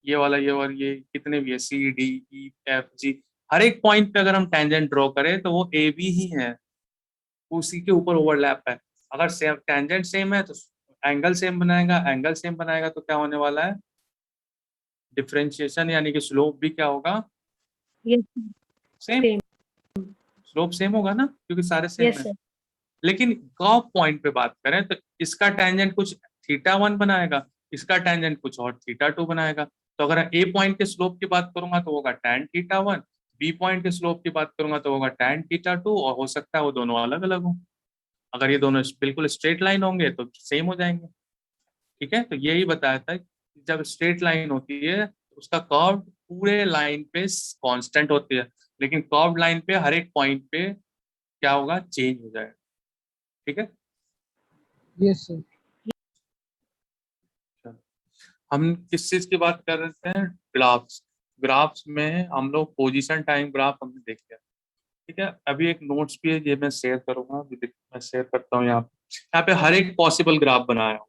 ये वाला ये और ये कितने भी है C D E F G, हर एक पॉइंट पे अगर हम टेंजेंट ड्रॉ करें तो वो ए बी ही है, उसी के ऊपर ओवरलैप है। अगर सेम टेंजेंट सेम है तो एंगल सेम बनाएगा, एंगल सेम बनाएगा तो क्या होने वाला है डिफरेंशिएशन, यानी कि स्लोप भी क्या होगा Yes, sir. Same, Same. Slope same होगा ना क्योंकि सारे सेम Yes, है। sir. लेकिन कर्व पॉइंट पे बात करें तो इसका टेंजेंट कुछ थीटा 1 बनाएगा, इसका टेंजेंट कुछ और थीटा 2 बनाएगा। तो अगर ए पॉइंट के स्लोप की बात करूंगा तो होगा tan थीटा 1, बी पॉइंट के स्लोप की बात करूंगा तो होगा tan थीटा 2, और हो सकता है वो दोनों अलग अलग हों। अगर ये दोनों बिल्कुल स्ट्रेट लाइन होंगे तो सेम हो जाएंगे, ठीक है? तो यही बताया था कि जब स्ट्रेट लाइन होती है तो उसका कर्व पूरे लाइन पे कांस्टेंट होती है, लेकिन कर्व लाइन पे हर एक पॉइंट पे क्या होगा चेंज हो जाएगा, ठीक है? Yes sir. हम किस चीज की बात कर रहे थे, ग्राफ्स। ग्राफ्स में हम लोग पोजीशन टाइम ग्राफ हमने देख लिया, ठीक है? अभी एक नोट्स भी है, ये मैं शेयर करूंगा, मैं शेयर करता हूँ यहाँ पे हर एक पॉसिबल ग्राफ बनाया हूँ,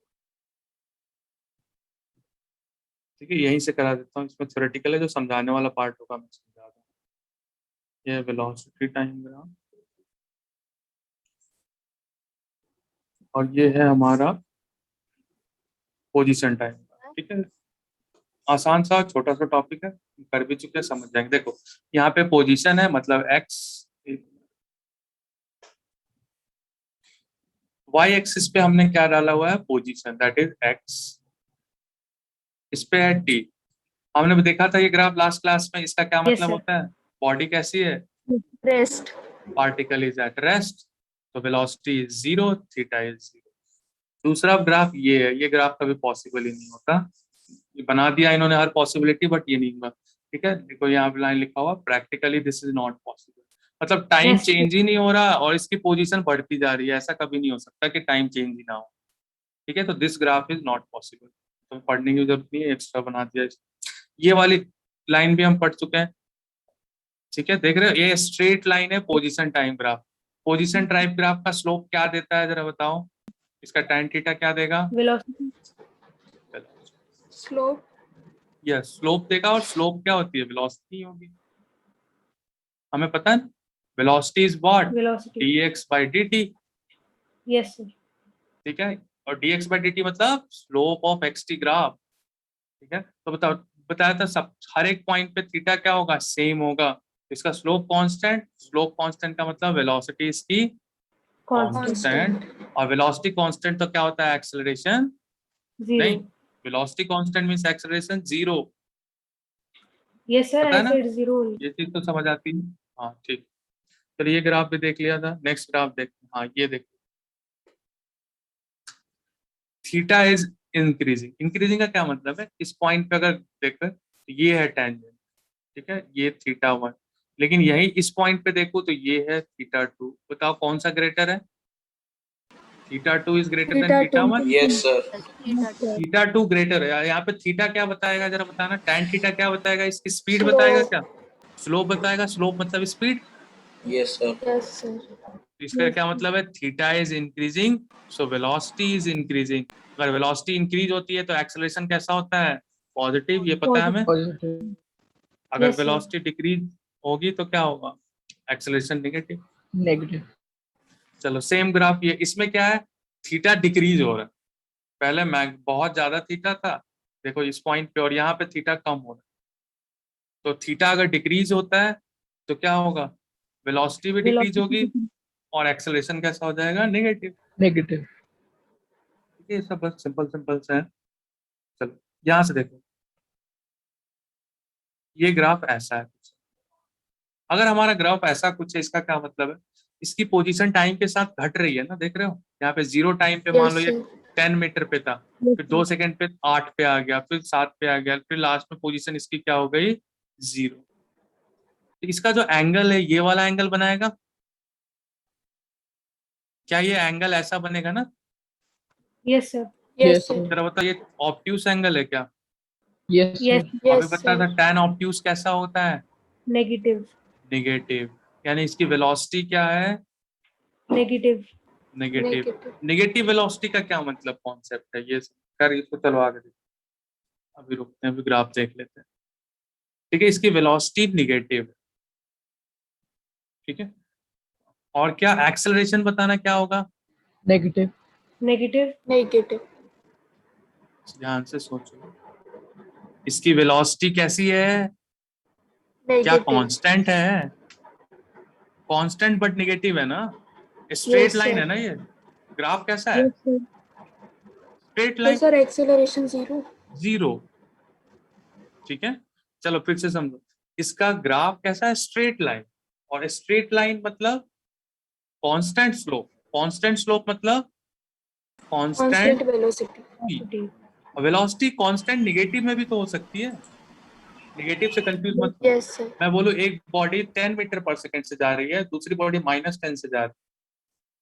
ठीक है? यहीं से करा देता हूँ, इसमें थ्योरेटिकल है, जो समझाने वाला पार्ट होगा मैं समझा दूँ। ये वेलोसिटी टाइम ग्राफ और ये है हमारा पोजीशन टाइम, ठीक है? आसान सा छोटा सा टॉपिक है, कर भी चुके हैं, समझ जाएंगे। देखो यहाँ पे पोजीशन है मतलब एक्स, वाई एक्सिस पे हमने क्या डाला हुआ है पोजीशन, दैट इज एक्स, इस पे है टी। हमने भी देखा था ये ग्राफ लास्ट क्लास में, इसका क्या Yes, मतलब sir. होता है, बॉडी कैसी है, Rest. Particle is at rest, तो वेलोसिटी इज 0, थीटा इज 0। दूसरा ग्राफ ये है, ये ग्राफ कभी पॉसिबल ही नहीं होता, ये बना दिया इन्होंने हर पॉसिबिलिटी बट ये नहीं होगा, ठीक है? देखो यहाँ पे लाइन लिखा हुआ practically this is not possible, मतलब टाइम Yes, चेंज ही नहीं हो रहा और इसकी पोजीशन बढ़ती जा रही है, ऐसा कभी नहीं हो सकता कि टाइम चेंज ही ना हो, ठीक है? तो this graph is not possible, तो पढ़ने की जरूरत नहीं है, एक्स्ट्रा बना दिया। ये वाली लाइन भी हम पढ़ चुके हैं, ठीक है? देख रहे हो ये स्ट्रेट लाइन है position time graph, position time graph का स्लोप क्या देता है जरा बताओ, इसका tan थीटा क्या देगा, velocity. Slope. यस स्लोप देगा, और स्लोप क्या होती है वेलोसिटी होगी, हमें पता है ना? Velocity is what, velocity. dx by dt, yes sir. ठीक है। और dx by dt मतलब स्लोप ऑफ xt ग्राफ, ठीक है। तो बताया था सब हर एक पॉइंट पे थीटा क्या होगा, सेम होगा। इसका स्लोप कांस्टेंट, स्लोप कांस्टेंट का मतलब वेलोसिटी इसकी कांस्टेंट, और वेलोसिटी कांस्टेंट तो क्या होता है, एक्सेलरेशन जीरो। नहीं, velocity constant means acceleration zero, yes sir, पता आई है ना, सेड जीरो। ये चीज तो समझ आती है। हाँ ठीक, चलिए ये ग्राफ भी देख लिया था, नेक्स्ट ग्राफ देखते हैं। हाँ ये देखो, थीटा इज इंक्रीजिंग। इंक्रीजिंग का क्या मतलब है, इस पॉइंट पे अगर देखो तो ये है टेंजेंट, ठीक है, ये थीटा 1, लेकिन यही इस पॉइंट पे देखो तो ये है थीटा 2। बताओ कौन सा ग्रेटर है, theta 2 is greater than theta 1, Yes, sir. Theta 2 greater है। यहाँ पे थीटा क्या बताएगा जरा बताना, tan थीटा क्या बताएगा, इसकी स्पीड Slope. बताएगा क्या, स्लोप बताएगा, स्लोप मतलब speed. Yes, sir. Yes, sir. इसका क्या मतलब है, theta is increasing so velocity is increasing. अगर वेलोसिटी इंक्रीज होती है तो एक्सेलरेशन कैसा होता है, पॉजिटिव, ये पता है हमें। पॉजिटिव। अगर Yes, sir. वेलोसिटी डिक्रीज होगी तो क्या होगा, एक्सेलरेशन नेगेटिव। नेगेटिव। चलो सेम ग्राफ ये, इसमें क्या है, थीटा डिक्रीज हो रहा है, पहले मैग बहुत ज्यादा थीटा था, देखो इस पॉइंट पे, और यहाँ पे थीटा कम हो रहा है। तो थीटा अगर डिक्रीज होता है तो क्या होगा, वेलोसिटी भी डिक्रीज होगी और एक्सेलरेशन कैसा हो जाएगा, नेगेटिव। नेगेटिव। ठीक है, ये सब बस सिंपल सिंपल से है। चलो यहाँ से देखो, ये ग्राफ ऐसा है कुछ। अगर हमारा ग्राफ ऐसा कुछ है, इसका क्या मतलब है, इसकी पोजीशन टाइम के साथ घट रही है ना, देख रहे हो यहाँ पे जीरो टाइम पे मान Yes, लो ये sir. 10 मीटर पे था, फिर 2 सेकंड पे 8 पे आ गया, फिर 7 पे आ गया, फिर लास्ट में पोजीशन इसकी क्या हो गई, 0। तो इसका जो एंगल है ये वाला एंगल बनाएगा क्या, ये एंगल ऐसा बनेगा ना, Yes, sir. Yes, Yes, sir. sir. जरा बता, ये ऑब्ट्यूस एंगल है क्या, यस Yes, सर। अभी Yes, बता था sir. tan ऑब्ट्यूस कैसा होता है, negative. निगेटिव, यानी इसकी वेलोसिटी क्या है, Negative. Negative. Negative. Negative velocity का क्या मतलब, कॉन्सेप्ट है ये, कर इसको चलो आगे देखो, अभी रुकते हैं, अभी ग्राफ देख लेते हैं। ठीक है, इसकी वेलोसिटी नेगेटिव, ठीक है, और क्या एक्सेलरेशन बताना क्या होगा, नेगेटिव। Negative. Negative. ध्यान से सोचो, इसकी वेलोसिटी कैसी है, क्या Negative. कांस्टेंट है, कांस्टेंट बट नेगेटिव है ना, स्ट्रेट Yes, लाइन sir. है ना ये, ग्राफ कैसा है, Yes, sir. स्ट्रेट तो लाइन, सर acceleration 0. जीरो। ठीक है, चलो फिर से समझो, इसका ग्राफ कैसा है, स्ट्रेट लाइन, और स्ट्रेट लाइन मतलब कांस्टेंट स्लोप, कांस्टेंट स्लोप मतलब Constant constant velocity. Velocity, constant negative में भी तो हो सकती है, नेगेटिव से कंफ्यूज मत हो। Yes, sir. मैं बोलूं एक बॉडी 10 मीटर पर सेकंड से जा रही है, दूसरी बॉडी -10 से जा रही है,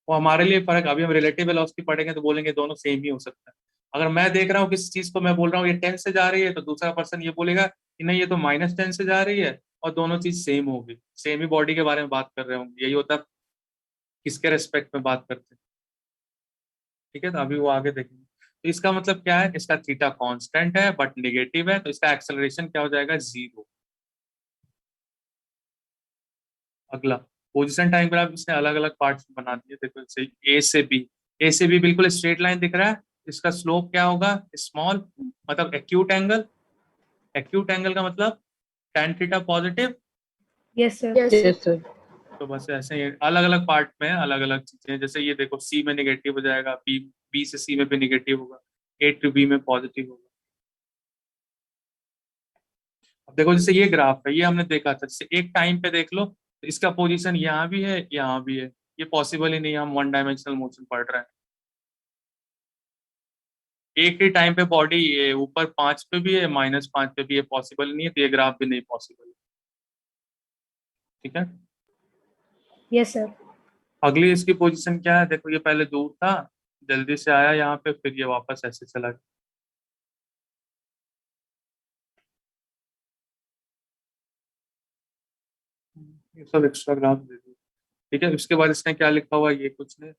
वो हमारे लिए फर्क, अभी हम रिलेटिव वेलोसिटी पढ़ेंगे तो बोलेंगे दोनों सेम ही हो सकता है। अगर मैं देख रहा हूँ किसी चीज को, मैं बोल रहा हूँ ये 10 से जा रही है, तो दूसरा पर्सन ये बोलेगा कि नहीं ये तो -10 से जा रही है, और दोनों चीज सेम होगी, सेम ही बॉडी के बारे में बात कर रहे होंगे, यही होता है किसके रेस्पेक्ट में बात करते हैं। ठीक है, तो अभी वो आगे देखेंगे। तो इसका मतलब क्या है, इसका थीटा कांस्टेंट है बट नेगेटिव है, तो इसका एक्सेलरेशन क्या हो जाएगा, 0। अगला पोजीशन टाइम ग्राफ, इसने अलग अलग पार्ट्स बना दिए, देखो जैसे ए से बी, ए से बी बिल्कुल स्ट्रेट लाइन दिख रहा है, इसका स्लोप क्या होगा, स्मॉल, मतलब एक्यूट एंगल, एक्यूट एंगल का मतलब tan theta positive. Yes, sir. Yes, sir. Yes sir. तो बस ऐसे ही अलग अलग पार्ट में अलग अलग चीजें, जैसे ये देखो सी में नेगेटिव हो जाएगा, बी बी से सी में भी नेगेटिव होगा, ए टू बी में पॉजिटिव होगा। अब देखो जैसे ये ग्राफ है, ये हमने देखा था, जैसे एक टाइम पे देख लो तो इसका पोजीशन यहाँ भी है, यहाँ भी है, ये पॉसिबल ही नहीं, हम वन डायमेंशनल मोशन पढ़ रहे हैं। एक ही टाइम पे बॉडी ऊपर 5 पे भी है, -5 पे भी है, पॉसिबल नहीं है, तो ये ग्राफ भी नहीं पॉसिबल है। ठीक है, Yes, sir. अगली इसकी पोजीशन क्या है, देखो ये पहले दूर था, जल्दी से आया यहाँ पे, फिर ये वापस ऐसे चला गया। ये सब एक्स्ट्रा ग्राफ दे दिए। ठीक है, उसके बाद इसने क्या लिखा हुआ है, ये कुछ नहीं।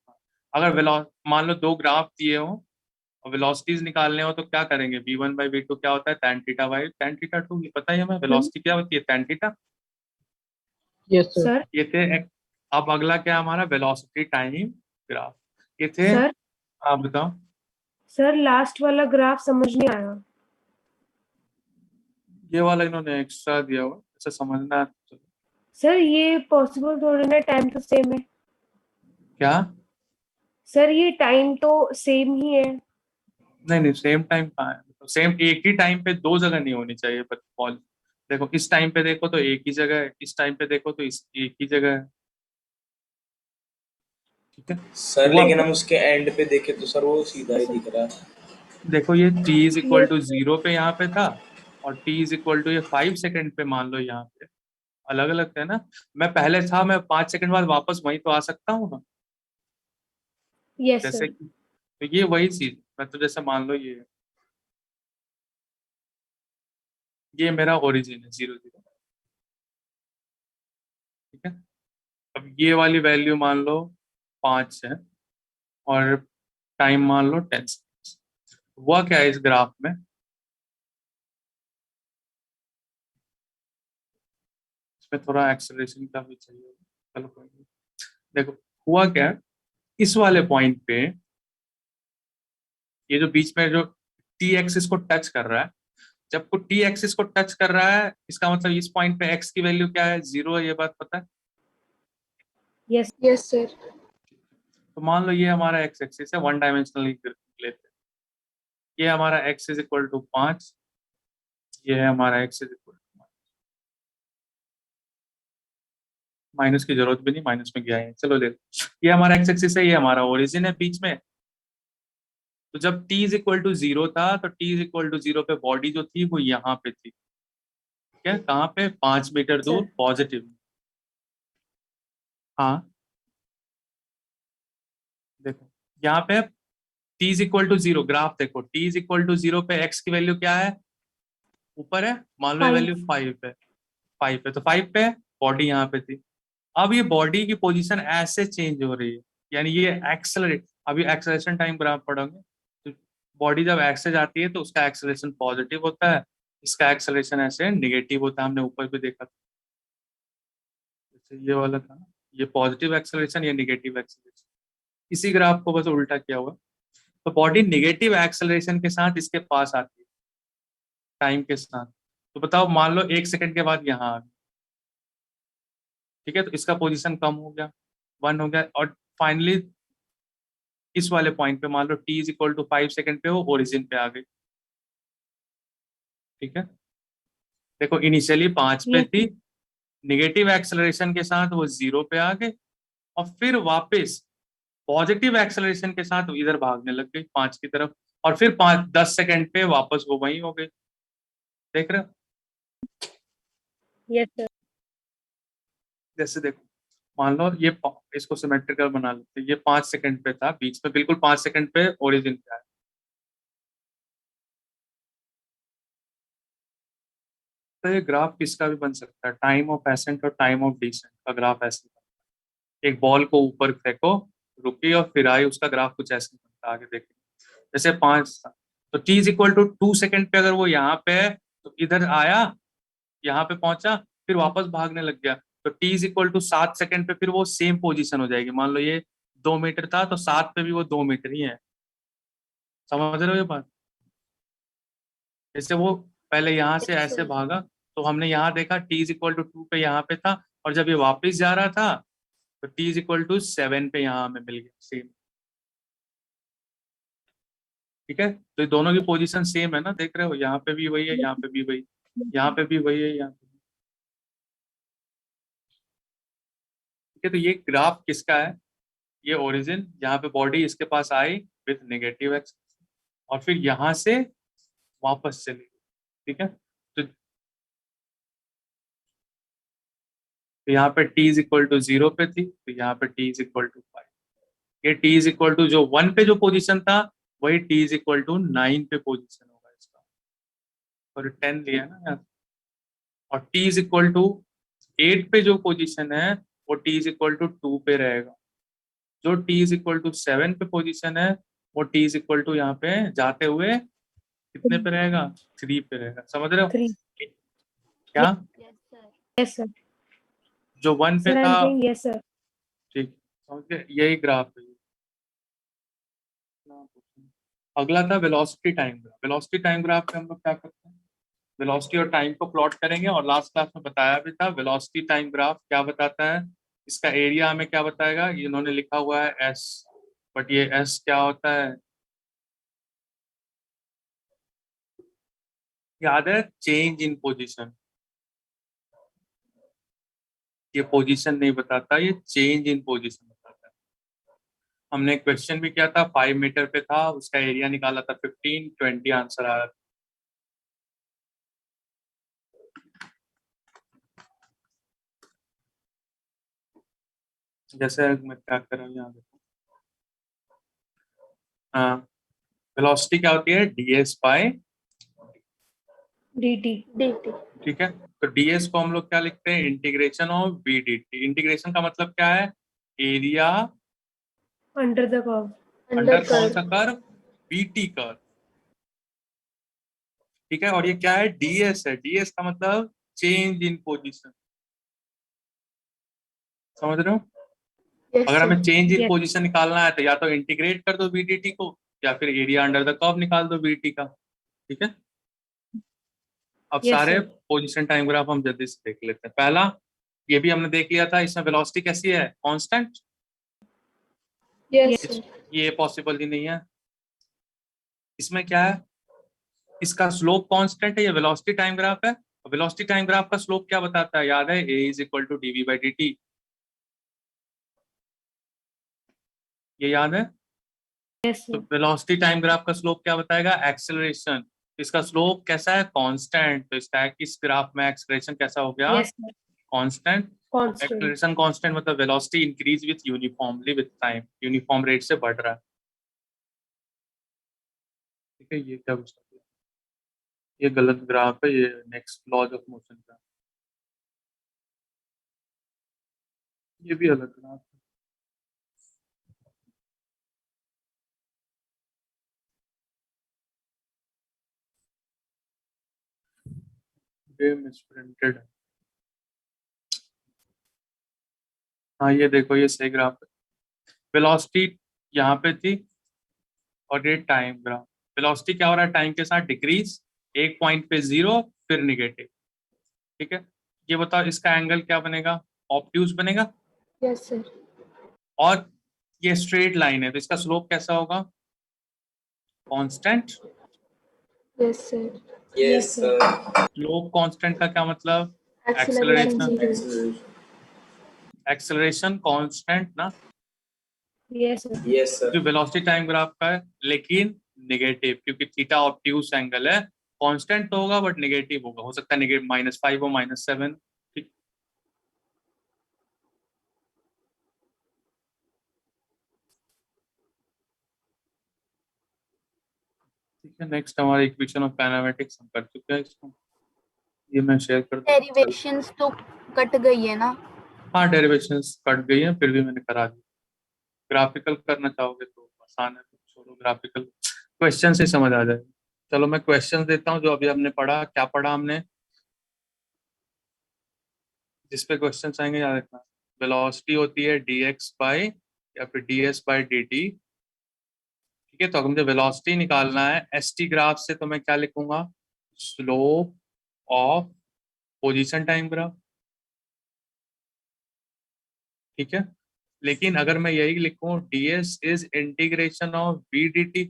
अगर मान लो दो ग्राफ दिए हो और वेलोसिटीज निकालने हो तो क्या करेंगे, v1/v2 क्या होता है, tan theta by tan theta 2, ये पता ही हमें, वेलोसिटी क्या होती है tan theta. Yes sir. Sir. ये थे अब अगला क्या है हमारा, वेलोसिटी टाइम ग्राफ। ये थे, सर आप बताओ। सर लास्ट वाला ग्राफ समझ नहीं आया। ये वाला इन्होंने एक्स्ट्रा दिया हुआ, ऐसा समझना है। सर ये पॉसिबल थोड़ी ना, टाइम तो सेम है। क्या? सर ये टाइम तो सेम ही है। नहीं नहीं, सेम टाइम कहाँ है, तो सेम एक ही टाइम पे दो जगह नहीं होनी चाहिए बॉल। देखो इस टाइम पे देखो तो एक ही जगह है, इस टाइम पे देखो तो इस एक ही जगह है। ठीक है। सर हुआ लेकिन क्या? हम उसके एंड पे देखें तो सर वो सीधा ही दिख रहा है। देखो ये t is equal Yes, to 0 पे यहाँ पे था, और t इज इक्वल टू ये 5 सेकंड पे मान लो यहाँ पे, अलग अलग है ना। मैं पहले था, मैं 5 सेकंड बाद वापस वहीं तो आ सकता हूँ ना, yes जैसे sir. कि, तो ये वही चीज, मैं तो जैसे मान लो ये मेरा ओरिजिन है 0 0। ठीक है। अब ये वाली वैल्यू मान लो 5 है, और टाइम मान लो 10 हुआ क्या है इस ग्राफ में, इसमें थोड़ा एक्सेलरेशन का भी चाहिए। चलो कोई नहीं। देखो हुआ क्या है, इस वाले पॉइंट पे ये जो बीच में जो टी एक्सिस को टच कर रहा है, जब को टी एक्सिस को टच कर रहा है, इसका मतलब इस पॉइंट पे एक्स की वैल्यू क्या है, 0 है, ये बात पता है। Yes. Yes, sir. तो मान लो ये हमारा एक्स एक्सिस है, वन डायमेंशनल लेते हैं। ये हमारा एक्स इज इक्वल टू 5, ये है हमारा x is equal to, minus की जरूरत भी नहीं, माइनस में गया है, चलो देखो ये हमारा एक्स एक्सिस है, ये हमारा ओरिजिन है बीच में। तो जब t इज इक्वल टू 0 था, तो t इज इक्वल टू 0 पे बॉडी जो थी वो यहाँ पे थी। ठीक है, कहाँ पे, 5 मीटर दूर Sir. पॉजिटिव। हाँ देखो यहाँ पे t is equal to 0, graph देखो, t इज इक्वल टू 0 पे x की वैल्यू क्या है, ऊपर है, मान लो ये 5. वैल्यू 5 है, 5 है, तो 5 पे बॉडी यहाँ पे थी। अब ये बॉडी की पोजीशन ऐसे चेंज हो रही है, यानी ये एक्सेलरेट, अभी एक्सेलरेशन टाइम ग्राफ पढ़ोगे, तो बॉडी जब एक्से जाती है तो उसका एक्सेलरेशन पॉजिटिव होता है, इसका एक्सेलरेशन ऐसे नेगेटिव होता है, हमने ऊपर भी देखा था। जैसे ये वाला था ना, ये पॉजिटिव एक्सेलरेशन, ये नेगेटिव एक्सेलरेशन, इसी ग्राफ को बस उल्टा किया हुआ। तो बॉडी नेगेटिव एक्सेलरेशन के साथ इसके पास आती है टाइम के साथ। तो बताओ मान लो 1 सेकंड के बाद यहाँ आ गई, ठीक है, तो इसका पोजीशन कम हो गया, 1 हो गया, और फाइनली इस वाले पॉइंट पे मान लो t is equal to 5 second पे वो ओरिजिन पे आ गई। ठीक है, देखो इनिशियली 5 पे Yes. थी, निगेटिव एक्सेलरेशन के साथ वो 0 पे आ गई, और फिर वापस पॉजिटिव एक्सेलरेशन के साथ वो इधर भागने लग गई 5 की तरफ, और फिर 5-10 सेकंड पे वापस वो वहीं हो गई। देख रहे हो, Yes sir. जैसे देखो मान लो ये इसको सिमेट्रिकल बना लेते हैं, ये 5 सेकंड पे था बीच में, बिल्कुल 5 सेकंड पे ओरिजिन पे आया। तो ये ग्राफ किसका भी बन सकता है, टाइम ऑफ एसेंट और टाइम ऑफ डिसेंट का ग्राफ ऐसे बनता है। एक बॉल को ऊपर फेंको, रुकी और फिर आई, उसका ग्राफ कुछ ऐसे बनता है, आगे देखिए। जैसे 5 था, तो t is equal to 2 second पे अगर वो यहाँ पे है, तो इधर आया, यहाँ पे पहुंचा, फिर वापस भागने लग गया, तो t is equal to 7 second पे फिर वो सेम पोजीशन हो जाएगी। मान लो ये 2 मीटर था, तो 7 पे भी वो 2 मीटर ही है। समझ रहे हो ये बात, जैसे वो पहले यहाँ से Yes, ऐसे sir. भागा, तो हमने यहाँ देखा t इज इक्वल टू 2 पे यहाँ पे था, और जब ये वापस जा रहा था तो t इज इक्वल टू 7 पे यहाँ हमें मिल गया सेम। ठीक है, तो ये दोनों की पोजीशन सेम है ना, देख रहे हो, यहाँ पे भी वही है, यहाँ पे भी वही, यहाँ पे भी वही है, यहाँ पे भी। ठीक है, तो ये ग्राफ किसका है, ये ओरिजिन, यहाँ पे बॉडी इसके पास आई विथ नेगेटिव एक्स, और फिर यहाँ से वापस चली गई। ठीक है, तो यहाँ पे t इज इक्वल टू 0 पे थी, तो यहाँ पे t इज इक्वल टू 5। ये t इज इक्वल टू जो 1 पे जो पोजीशन था, वही t इज इक्वल टू 9 पे पोजीशन होगा इसका, और 10 लिया है ना यहाँ, और t इज इक्वल टू 8 पे जो पोजीशन है वो t इज इक्वल टू 2 पे रहेगा। जो t इज इक्वल टू 7 पे पोजीशन है, वो t इज इक्वल टू यहाँ पे जाते हुए कितने पे रहेगा, 3 पे रहेगा। समझ रहे हो 3. क्या, Yes, sir. Yes sir. जो 1 पे Sir, था, I'm saying yes sir. ठीक, समझ गए, यही ग्राफ है। अगला था velocity time graph. Velocity time graph में हम लोग क्या करते हैं, वेलोसिटी और टाइम को प्लॉट करेंगे, और लास्ट क्लास में बताया भी था वेलोसिटी टाइम ग्राफ क्या बताता है। इसका एरिया हमें क्या बताएगा, ये इन्होंने लिखा हुआ है एस, बट ये एस क्या होता है, याद है, चेंज इन पोजीशन। ये पोजीशन नहीं बताता, ये चेंज इन पोजीशन बताता है। हमने क्वेश्चन भी किया था, 5 मीटर पे था, उसका एरिया निकाला था 15, 20 आंसर आया। जैसे मैं क्या कर रहा हूँ यहाँ देखो, हाँ, वेलोसिटी क्या होती है, ds बाय, dt dt ठीक है। तो ds को हम लोग क्या लिखते हैं, integration of v dt। Integration का मतलब क्या है, area under the curve under under कौन सा curve कर्व, vt कर्व, ठीक है। और ये क्या है, ds है, ds का मतलब चेंज इन पोजीशन, समझ रहे हो। yes अगर sir हमें चेंज इन yes पोजीशन निकालना है तो या तो इंटीग्रेट कर दो vdt को, या फिर एरिया अंडर द कर्व निकाल दो vt का, ठीक है। अब yes सारे sir पोजीशन टाइम ग्राफ हम जल्दी से देख लेते हैं। पहला, ये भी हमने देख लिया था, इसमें वेलोसिटी कैसी है, कांस्टेंट, yes yes sir ये पॉसिबल ही नहीं है। इसमें क्या है, इसका स्लोप कांस्टेंट है, ये वेलोसिटी टाइम ग्राफ है। वेलोसिटी टाइम ग्राफ का स्लोप क्या बताता है, याद है, a is equal to dv by dt, ये याद है। yes तो sir वेलोसिटी टाइम ग्राफ का स्लोप क्या बताएगा, एक्सेलरेशन। इसका स्लोप कैसा है, कांस्टेंट। तो इसका इस ग्राफ में एक्सेलरेशन कैसा हो गया, yes sir constant. constant acceleration constant मतलब velocity increase with uniformly with time, uniform rate से बढ़ रहा है, ठीक है। ये क्या पूछा, ये गलत ग्राफ है, ये नेक्स्ट लॉज ऑफ मोशन का, ये भी अलग ग्राफ है। ये मिसप्रिंटेड है, हाँ ये देखो, ये सही ग्राफ है। वेलोसिटी यहाँ पे थी, और ये टाइम ग्राफ। वेलोसिटी क्या हो रहा है, टाइम के साथ डिक्रीज, एक पॉइंट पे 0 फिर निगेटिव, ठीक है। ये बताओ इसका एंगल क्या बनेगा, ऑब्ट्यूज बनेगा, yes sir और ये स्ट्रेट लाइन है तो इसका स्लोप कैसा होगा, constant. yes sir yes sir. sir slope constant का क्या मतलब, acceleration acceleration, zero acceleration constant ना, yes sir yes sir जो वेलोसिटी टाइम ग्राफ का है, लेकिन नेगेटिव, क्योंकि थीटा ऑब्ट्यूज एंगल है। कांस्टेंट तो होगा बट नेगेटिव होगा, हो सकता है नेगेटिव -5 हो, -7, ठीक। ठीक है, नेक्स्ट हमारा इक्वेशन ऑफ काइनेमेटिक्स हम कर चुके हैं इसको, ये मैं शेयर कर दूं। डेरिवेशंस तो कट गई है ना। हाँ, डेरिवेशंस कट गई हैं, फिर भी मैंने करा दी। ग्राफिकल करना चाहोगे तो आसान है, तो छोड़ो, ग्राफिकल क्वेश्चन से समझ आ जाएगा। चलो मैं क्वेश्चन देता हूँ, जो अभी हमने पढ़ा, क्या पढ़ा हमने, जिस पे क्वेश्चन आएंगे याद रखना। वेलोसिटी होती है dx बाई, या फिर ds बाई dt, ठीक है। तो अगर मुझे वेलोसिटी निकालना है st ग्राफ से, तो मैं क्या लिखूंगा, slope of position time graph, ठीक है। लेकिन अगर मैं यही लिखूं ds is integration of v dt,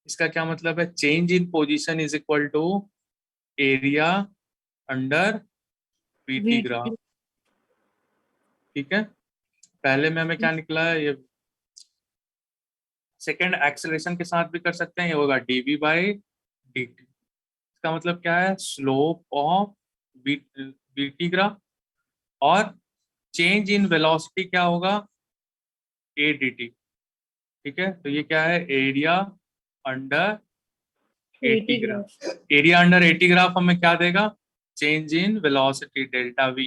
इसका क्या मतलब है, change in position is equal to area under vt graph, ठीक है। पहले में हमें क्या निकला है, ये सेकेंड एक्सेलरेशन के साथ भी कर सकते हैं, ये होगा dv बाई dt। इसका मतलब क्या है, स्लोप ऑफ vt ग्राफ, और चेंज इन वेलोसिटी क्या होगा, a dt, ठीक है। तो ये क्या है, area under 80 80 graph. graph area under 80 graph हमें क्या देगा, change in velocity delta v,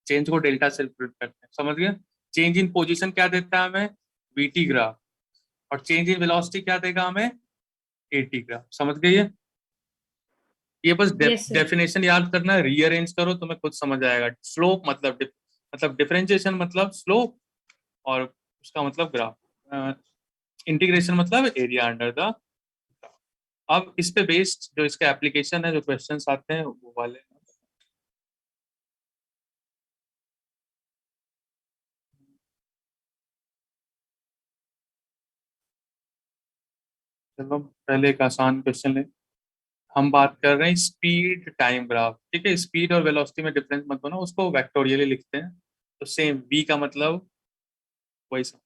change को डेल्टा से रिप्रेजेंट करते हैं, समझ गए। चेंज इन पोजीशन क्या देता है हमें, vt ग्राफ, और चेंज इन वेलोसिटी क्या देगा हमें, 80 ग्राफ, समझ गए। ये बस yes sir डेफिनेशन याद करना है, रीअरेंज करो तुम्हें खुद समझ आएगा। स्लोप मतलब मतलब डिफरेंशिएशन मतलब स्लोप, और उसका मतलब ग्राफ, इंटीग्रेशन मतलब एरिया अंडर द। अब इस पे बेस्ड जो इसका एप्लीकेशन है, जो क्वेश्चंस आते हैं वो वाले। चलो पहले एक आसान क्वेश्चन ले। हम बात कर रहे हैं स्पीड टाइम ग्राफ, ठीक है। स्पीड और वेलोसिटी में डिफरेंस मत बनो, उसको वेक्टोरियली लिखते हैं। तो सेम v का मतलब वही सब।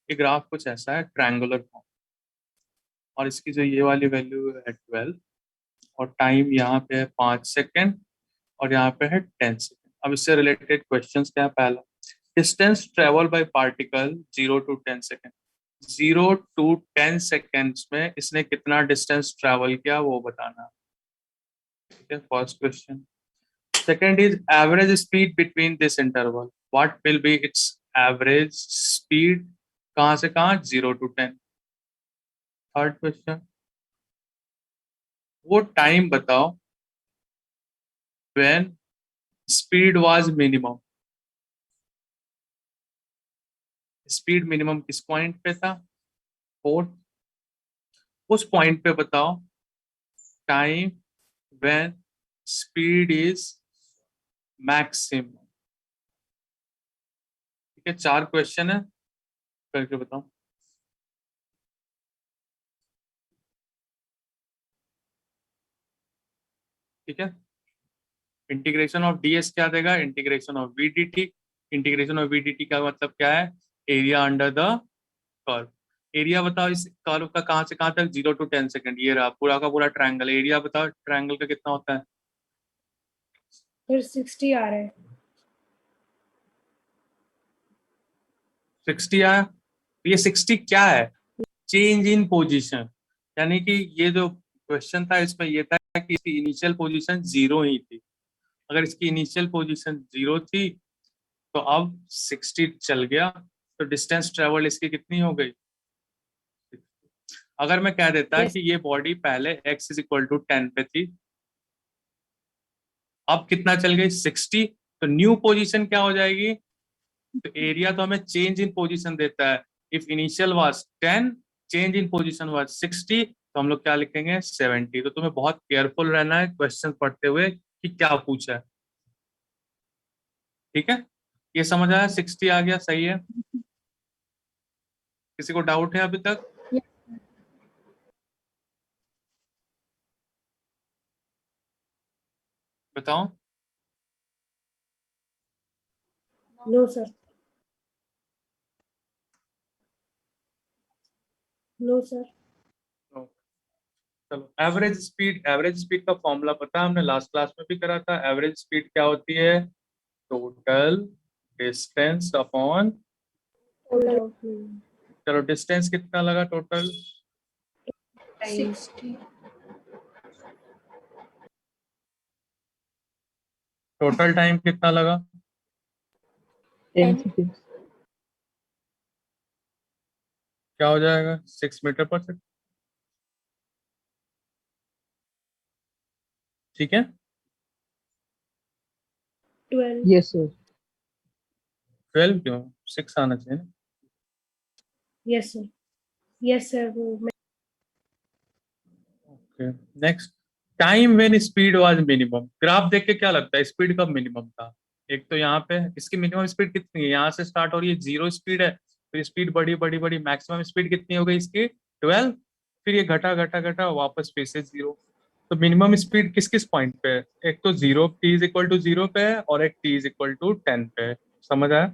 ये ग्राफ कुछ ऐसा है, ट्रायंगुलर फॉर्म, और इसकी जो ये वाली वैल्यू है 12, और टाइम यहाँ पे है 5 सेकेंड, और यहाँ पे है 10 सेकेंड। अब इससे रिलेटेड क्वेश्चन क्या है? पहला, distance travel by particle 0 to 10 second. 0 to 10 seconds में इसने कितना डिस्टेंस ट्रेवल किया वो बताना, ठीक है, first question. Second is average speed between this interval, what will be it's average speed, कहाँ से कहाँ, 0 to 10। थर्ड क्वेश्चन, वो टाइम बताओ when speed was minimum. Speed minimum किस पॉइंट पे था? फोर्थ, उस पॉइंट पे बताओ time when speed is maximum. ठीक है, 4 क्वेश्चन है, करके बताओ। ठीक है, इंटीग्रेशन ऑफ ds क्या देगा? Integration of vdt। Integration of vdt का मतलब क्या है? Area under the curve. Area बताओ इस कर्व का, कहाँ से कहाँ तक, 0 to 10 सेकेंड। ये रहा पूरा का पूरा ट्रायंगल। एरिया बताओ ट्रायंगल का कितना होता है? फिर 60 आ रहा है। 60 आया। ये 60 क्या है? Change in position. यानी कि ये जो क्वेश्चन था इसमें ये था कि इसकी इनिशियल पोजीशन 0 ही थी। अगर इसकी इनिशियल पोजीशन 0 थी तो अब 60 चल गया, तो डिस्टेंस ट्रेवल इसकी कितनी हो गई? अगर मैं कह देता Yes. कि ये बॉडी पहले x इज इक्वल टू 10 पे थी, अब कितना चल गई? 60। तो न्यू पोजीशन क्या हो जाएगी? तो एरिया तो हमें चेंज इन पोजीशन देता है। If initial was 10, change in position was 60, तो हम लोग क्या लिखेंगे? 70। तो तुम्हें बहुत केयरफुल रहना है क्वेश्चन पढ़ते हुए कि क्या पूछा है। ठीक है, ये समझ आया? 60 आ गया, सही है। किसी को डाउट है अभी तक? बताओ। No sir, no sir. चलो, एवरेज स्पीड का फॉर्मूला पता है, हमने लास्ट क्लास में भी करा था। एवरेज स्पीड क्या होती है? टोटल डिस्टेंस अपॉन, चलो डिस्टेंस कितना लगा टोटल? 60. टोटल टाइम कितना लगा? 10 10. seconds. क्या हो जाएगा? 6 मीटर पर सेकंड। ठीक है, 12। Yes, sir. 12 क्यों? 6 आना चाहिए ना। Yes sir, yes sir. वो okay, next, time when speed was minimum. Graph देख के क्या लगता है स्पीड कब मिनिमम था? एक तो यहाँ पे इसकी मिनिमम स्पीड कितनी है? यहाँ से स्टार्ट हो रही है, 0 स्पीड है, फिर स्पीड बढ़ी बढ़ी बढ़ी, मैक्सिमम स्पीड कितनी हो गई इसकी? 12। फिर ये घटा घटा घटा वापस फिर से 0। तो मिनिमम स्पीड किस किस पॉइंट पे है? एक तो 0, t इज इक्वल टू 0 पे है, और एक t इज इक्वल टू 10 पे है। समझ आया?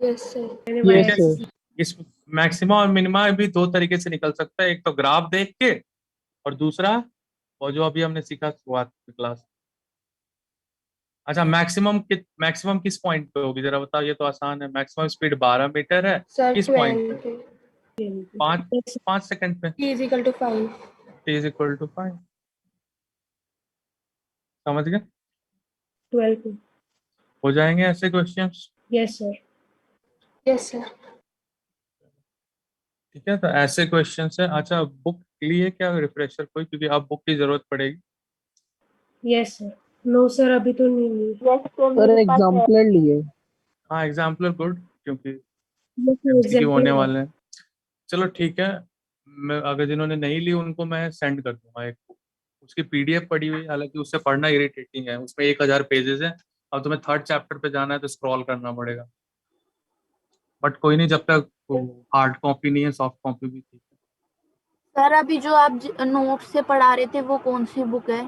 Yes, sir. मैंने Yes, y sir. इस मैक्सिमम और मिनिमा भी 2 तरीके से निकल सकता है, एक तो ग्राफ देख के, और दूसरा और जो अभी हमने सीखा शुरुआत की क्लास। अच्छा, मैक्सिमम किस पॉइंट पे होगी जरा बताओ? ये तो आसान है। मैक्सिमम स्पीड 12 मीटर है, Sir, किस पॉइंट पे? 12. 5 सेकंड पे। T is equal to 5. t is equal to 5। समझ गए? 12 हो जाएंगे ऐसे questions. Yes sir. Yes, sir. ठीक है, तो ऐसे क्वेश्चन है। अच्छा, बुक लिए क्या रिफ्रेशर कोई? क्योंकि अब बुक की जरूरत पड़ेगी। Yes sir. नो सर, अभी तो नहीं ली। Yes, sir. Sir, example लिए. हाँ, एग्जाम्पलर गुड। क्योंकि Yes, sir, MCQ example होने है। वाले हैं। चलो ठीक है, मैं अगर जिन्होंने नहीं ली उनको मैं सेंड कर दूंगा एक बुक। उसकी PDF पड़ी हुई है, हालांकि उससे पढ़ना इरिटेटिंग है, उसमें 1000 पेजेस है। अब तुम्हें 3rd चैप्टर पे जाना है तो स्क्रॉल करना पड़ेगा, बट कोई नहीं, जब तक हार्ड कॉपी नहीं है सॉफ्ट कॉपी भी ठीक है। सर अभी जो आप नोट से पढ़ा रहे थे वो कौन सी बुक है?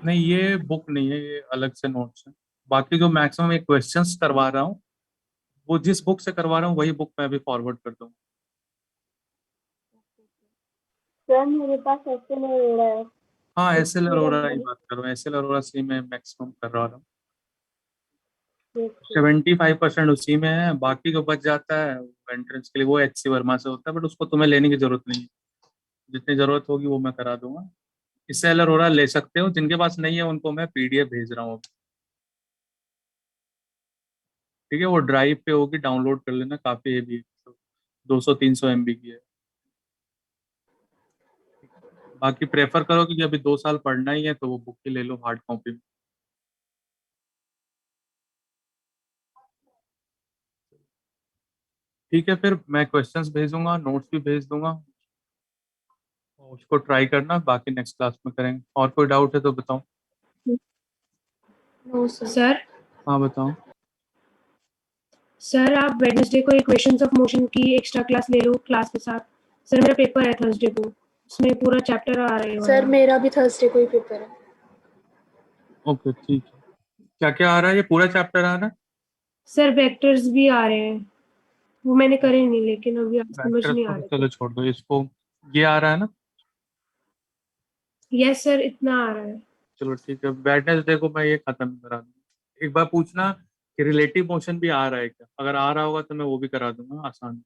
नहीं, ये बुक नहीं है, ये अलग से नोट्स है। बाकी जो मैक्सिमम एक क्वेश्चंस करवा रहा हूँ, वो जिस बुक से करवा रहा हूँ वही बुक मैं अभी फॉरवर्ड कर दूंगा। सर मेरे पास ऐसे नहीं हो रहा है। हाँ, SL मेरा अरोरा की very- बात कर रहा हूँ, SL अरोरा से मैं मैक्सिमम कर रहा हूँ। yes, sir. 75% उसी में है, बाकी जो बच जाता है एंट्रेंस के लिए वो HC वर्मा से होता है, बट उसको तुम्हें लेने की जरूरत नहीं है। जितनी जरूरत होगी वो मैं करा दूंगा। इससे एल अरोरा ले सकते हो, जिनके पास नहीं है उनको मैं PDF भेज रहा हूँ। ठीक है, वो ड्राइव पे होगी, डाउनलोड कर लेना, काफी हेवी है, 200-300 MB की है। बाकी प्रेफर करो कि अभी 2 साल पढ़ना ही है तो वो बुक ही ले लो हार्ड कॉपी में। ठीक है, फिर मैं क्वेश्चंस भेजूंगा, नोट्स भी भेज दूंगा, उसको ट्राई करना, बाकी नेक्स्ट क्लास में करेंगे। और कोई डाउट है तो बताओ। No, sir. सर हाँ बताओ। सर आप वेडनेसडे को इक्वेशंस ऑफ मोशन की एक्स्ट्रा क्लास ले लो क्लास के साथ। सर मेरा पेपर है थर्सडे को, उसमें पूरा चैप्टर आ रहा है सर वाला। मेरा भी थर्सडे को ही पेपर है। ओके ठीक है, क्या क्या आ रहा है, ये पूरा चैप्टर आ रहा है? सर वेक्टर्स भी आ रहे हैं, वो मैंने करे नहीं, लेकिन अभी आप समझ वेक्टर्स नहीं आ को तो रहे चलो थे। छोड़ दो इसको, ये आ रहा है ना? यस सर, इतना आ रहा है। चलो ठीक है, वेडनेसडे को मैं ये खत्म करा दूंगा। एक बार पूछना कि रिलेटिव मोशन भी आ रहा है क्या, अगर आ रहा होगा तो मैं वो भी करा दूंगा आसान।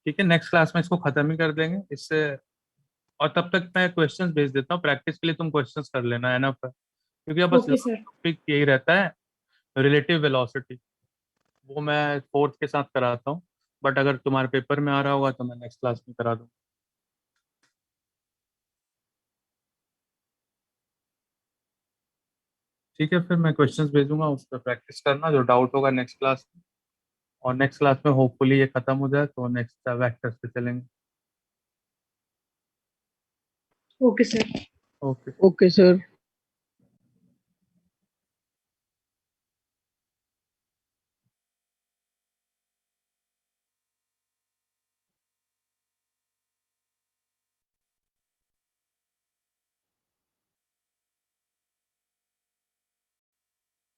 ठीक है, नेक्स्ट क्लास में इसको खत्म ही कर देंगे इससे। और तब तक मैं क्वेश्चंस भेज देता हूँ, प्रैक्टिस के लिए तुम क्वेश्चंस कर लेना है ना, क्योंकि अब बस ओके सर। टॉपिक यही रहता है, रिलेटिव वेलोसिटी। वो मैं 4th के साथ कराता हूँ, बट अगर तुम्हारे पेपर में आ रहा होगा तो मैं नेक्स्ट क्लास में करा दूंगा। ठीक है, फिर मैं क्वेश्चंस भेजूंगा, उस पर प्रैक्टिस करना, जो डाउट होगा नेक्स्ट क्लास में। और नेक्स्ट क्लास में होपफुली ये खत्म हो जाए तो नेक्स्ट वेक्टर्स पे चलेंगे। Okay sir. Okay. Okay sir.